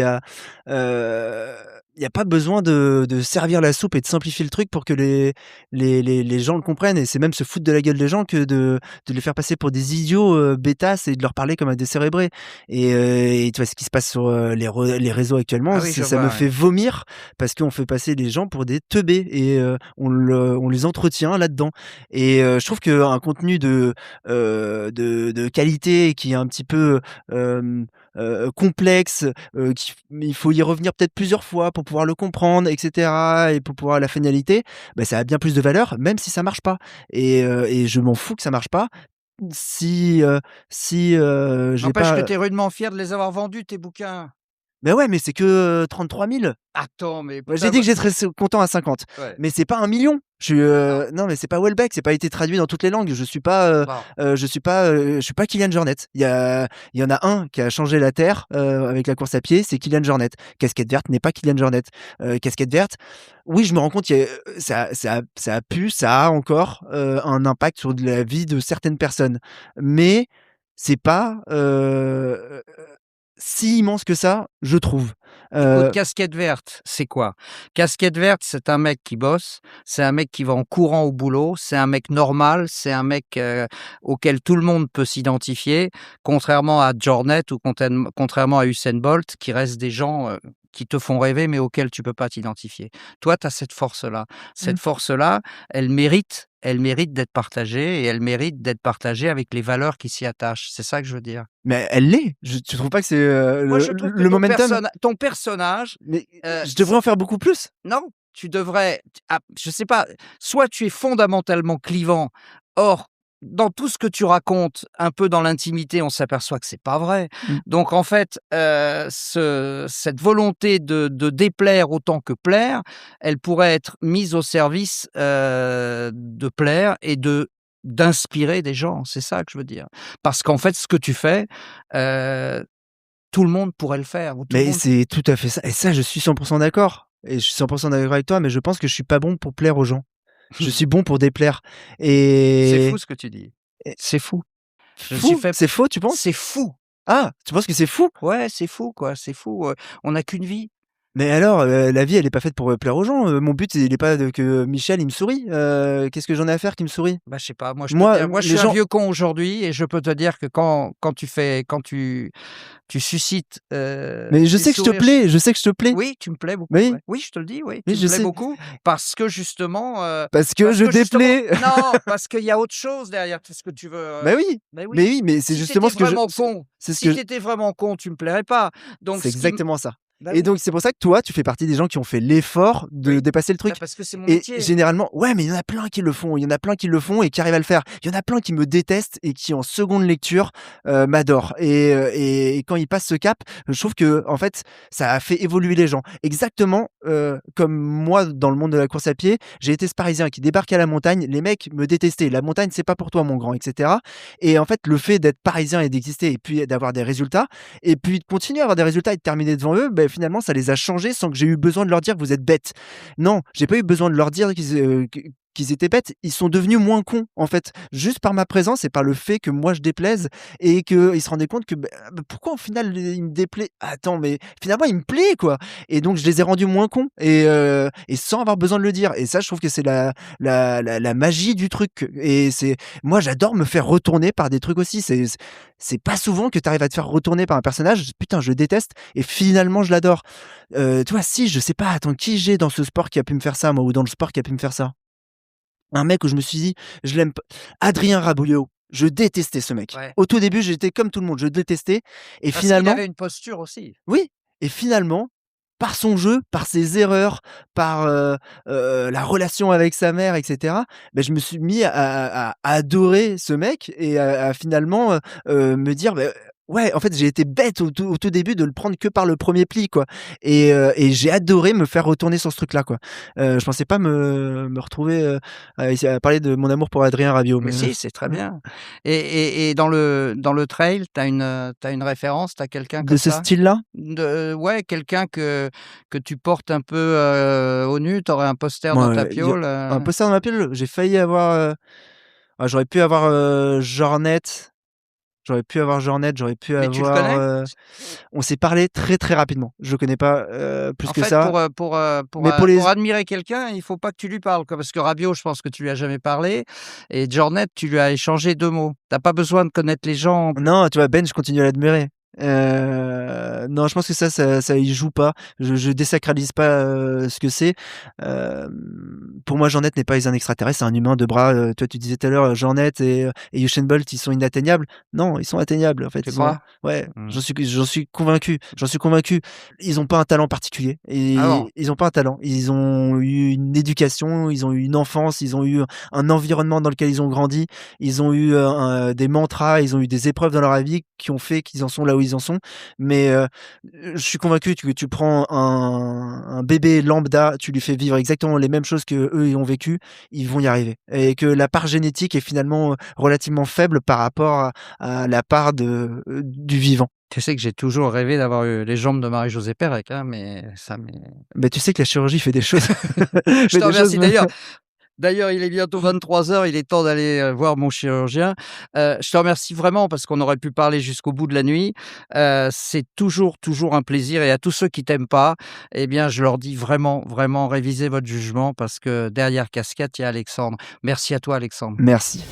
il y a pas besoin de servir la soupe et de simplifier le truc pour que les gens le comprennent et c'est même se foutre de la gueule des gens que de les faire passer pour des idiots, bêtasses et de leur parler comme à des cérébrés et tu vois, ce qui se passe sur, les réseaux actuellement, Ah oui, c'est je ça me vois, fait ouais. vomir parce qu'on fait passer les gens pour des teubés et on les entretient là-dedans et je trouve qu'un contenu de qualité qui est un petit peu, complexe, mais il faut y revenir peut-être plusieurs fois pour pouvoir le comprendre et cetera et pour pouvoir la finalité, bah, ça a bien plus de valeur même si ça marche pas et je m'en fous que ça marche pas si, j'ai N'empêche que pas tu es rudement fier de les avoir vendus tes bouquins. mais ouais, mais c'est que, 33 000. Attends, mais Moi, j'ai putain, dit moi que j'étais content à 50, ouais, mais c'est pas 1 million. non, Non, mais c'est pas Welbeck, c'est pas été traduit dans toutes les langues. bon. Je suis pas Kylian Jornet. Il y en a un qui a changé la terre, avec la course à pied, c'est Kylian Jornet. Casquette verte n'est pas Kylian Jornet. Casquette verte, oui, je me rends compte, il y a, ça a encore, un impact sur de la vie de certaines personnes, mais c'est pas, si immense que ça, je trouve. Écoute, Heu casquette verte, c'est quoi? Casquette verte, c'est un mec qui bosse, c'est un mec qui va en courant au boulot, c'est un mec normal, c'est un mec, auquel tout le monde peut s'identifier, contrairement à Jornet ou contrairement à Usain Bolt, qui restent des gens, qui te font rêver, mais auxquels tu peux pas t'identifier. Toi, tu as cette force-là. Cette force-là, elle mérite d'être partagée et elle mérite d'être partagée avec les valeurs qui s'y attachent. C'est ça que je veux dire. Mais elle l'est. Tu trouves pas que c'est, Moi, le je trouve que le momentum? ton personnage, Mais, je devrais c'est en faire beaucoup plus. non, tu devrais je sais pas, soit tu es fondamentalement clivant, or dans tout ce que tu racontes, un peu dans l'intimité, on s'aperçoit que c'est pas vrai. Mmh. Donc en fait, cette volonté de déplaire autant que plaire, elle pourrait être mise au service, de plaire et d'inspirer des gens. C'est ça que je veux dire. Parce qu'en fait, ce que tu fais, heu, tout le monde pourrait le faire ou tout le Mais monde c'est tout à fait ça et ça, je suis 100 d'accord et je suis 100 d'accord avec toi, mais je pense que je suis pas bon pour plaire aux gens. Je suis bon pour déplaire c'est fou et ce que tu dis. et C'est fou. Je me suis fou? fait C'est faux, tu penses? c'est fou! Ah! Tu penses que c'est fou? Ouais, c'est fou quoi, c'est fou, on n'a qu'une vie. Mais alors, la vie, elle est pas faite pour, plaire aux gens, mon but, il est pas de que Michel, il me sourie, qu'est-ce que j'en ai à faire qu'il me sourie? Bah, je sais pas, moi je peux te Moi, dire, moi je les suis un gens vieux con aujourd'hui et je peux te dire que quand tu suscites, mais je des sais que je te sourires ch plais, je sais que je te plais. oui, tu me plais beaucoup, Oui, ouais. Oui, je te le dis, oui, oui, tu me je plais sais. beaucoup parce que justement, Parce que je déplais. non, parce qu'il y a autre chose derrière tout ce que tu veux, Bah oui, mais mais oui. oui, mais c'est Si tu justement étais ce que je vraiment con c'est ce si que tu étais vraiment con, tu me plairais pas. Donc c'est ce qui m exactement ça bah et oui, donc c'est pour ça que toi, tu fais partie des gens qui ont fait l'effort de oui, dépasser le bah, truc parce que c'est mon et métier. généralement ouais, mais il y en a plein qui le font, il y en a plein qui le font et qui arrivent à le faire. Il y en a plein qui me détestent et qui en seconde lecture, m'adorent et quand ils passent ce cap, je trouve qu'en fait, ça a fait évoluer les gens. Exactement, comme moi dans le monde de la course à pied, j'ai été ce Parisien qui débarquait à la montagne, les mecs me détestaient. «La montagne, c'est pas pour toi mon grand» et cetera et en fait, le fait d'être Parisien et d'exister et puis d'avoir des résultats et puis de continuer à avoir des résultats et de terminer devant eux, beh, finalement, ça les a changés sans que j'ai eu besoin de leur dire: «Vous êtes bêtes». Non, j'ai pas eu besoin de leur dire qu'ils étaient bêtes. Ils sont devenus moins cons, en fait, juste par ma présence et par le fait que moi je déplaise et qu'ils se rendaient compte que, pourquoi au final il me déplaît? Attends, mais finalement il me plaît, quoi et donc je les ai rendus moins cons et sans avoir besoin de le dire et ça, je trouve que c'est la magie du truc et c'est moi, j'adore me faire retourner par des trucs aussi. C'est pas souvent que tu arrives à te faire retourner par un personnage, putain, je le déteste et finalement je l'adore. Tu vois, si, je sais pas, attends, qui j'ai dans ce sport qui a pu me faire ça, moi, ou dans le sport qui a pu me faire ça? Un mec où je me suis dit: «Je l'aime p» Adrien Raboulio, je détestais ce mec. Ouais, Au tout début, j'étais comme tout le monde, je le détestais et parce qu'il finalement avait une posture aussi. oui et finalement, par son jeu, par ses erreurs, par, la relation avec sa mère et cetera, je me suis mis à adorer ce mec et à finalement, me dire: ouais, en fait, j'ai été bête au tout début de le prendre que par le premier pli, quoi et j'ai adoré me faire retourner sur ce truc-là, quoi. Je pensais pas me retrouver, à parler de mon amour pour Adrien Rabiot, Mais mais si, c'est très mmh, bien et dans le trail, tu as une référence? Tu as quelqu'un de comme ce ça? style-là? Ouais, quelqu'un que tu portes un peu, au nu? Tu aurais un poster dans ta Moi, il y a piaule, un poster dans ma pile, j'ai failli avoir, j'aurais pu avoir, Jornet, j'aurais pu mais tu le avoir, connais? on s'est parlé très, très rapidement. Je le connais pas, plus En que fait, ça, pour mais pour les pour admirer quelqu'un, il faut pas que tu lui parles, quoi. Parce que Rabiot, je pense que tu lui as jamais parlé et Jornet, tu lui as échangé 2 mots. Tu as pas besoin de connaître les gens. non, tu vois, Ben, je continue à l'admirer. Non, je pense que ça y joue pas. Je désacralise pas, ce que c'est. Pour moi, Jean-Net n'est pas un extraterrestre, c'est un humain, 2 bras, toi, tu disais tout à l'heure, Jean-Net et Usain Bolt, ils sont inatteignables. Non, ils sont atteignables, en fait, Tu ils ont crois? ouais, Mmh. j'en suis convaincu, j'en suis convaincu. Ils ont pas un talent particulier Ah bon? et ils ont pas un talent. Ils ont eu une éducation, ils ont eu une enfance, ils ont eu un environnement dans lequel ils ont grandi, ils ont eu, des mantras, ils ont eu des épreuves dans leur vie qui ont fait qu'ils en sont là où ils en sont. Mais, je suis convaincu que tu prends un bébé lambda, tu lui fais vivre exactement les mêmes choses qu'eux, ils ont vécu, ils vont y arriver et que la part génétique est finalement, relativement faible par rapport à la part du vivant. Tu sais que j'ai toujours rêvé d'avoir eu les jambes de Marie-Josée Pérec, hein, mais ça m'est Mais tu sais que la chirurgie fait des choses je fait te des choses remercie. D'ailleurs, il est bientôt 23 heures. Il est temps d'aller, voir mon chirurgien. Je te remercie vraiment parce qu'on aurait pu parler jusqu'au bout de la nuit. C'est toujours, toujours un plaisir et à tous ceux qui t'aiment pas, eh bien, je leur dis vraiment, vraiment révisez votre jugement parce que derrière Cascade, il y a Alexandre. Merci à toi, Alexandre. Merci.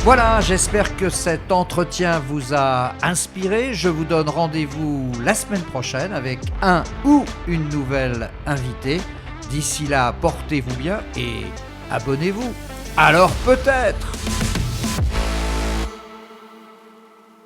Voilà, j'espère que cet entretien vous a inspiré. Je vous donne rendez-vous la semaine prochaine avec un ou une nouvelle invitée. D'ici là, portez-vous bien et abonnez-vous. Alors peut-être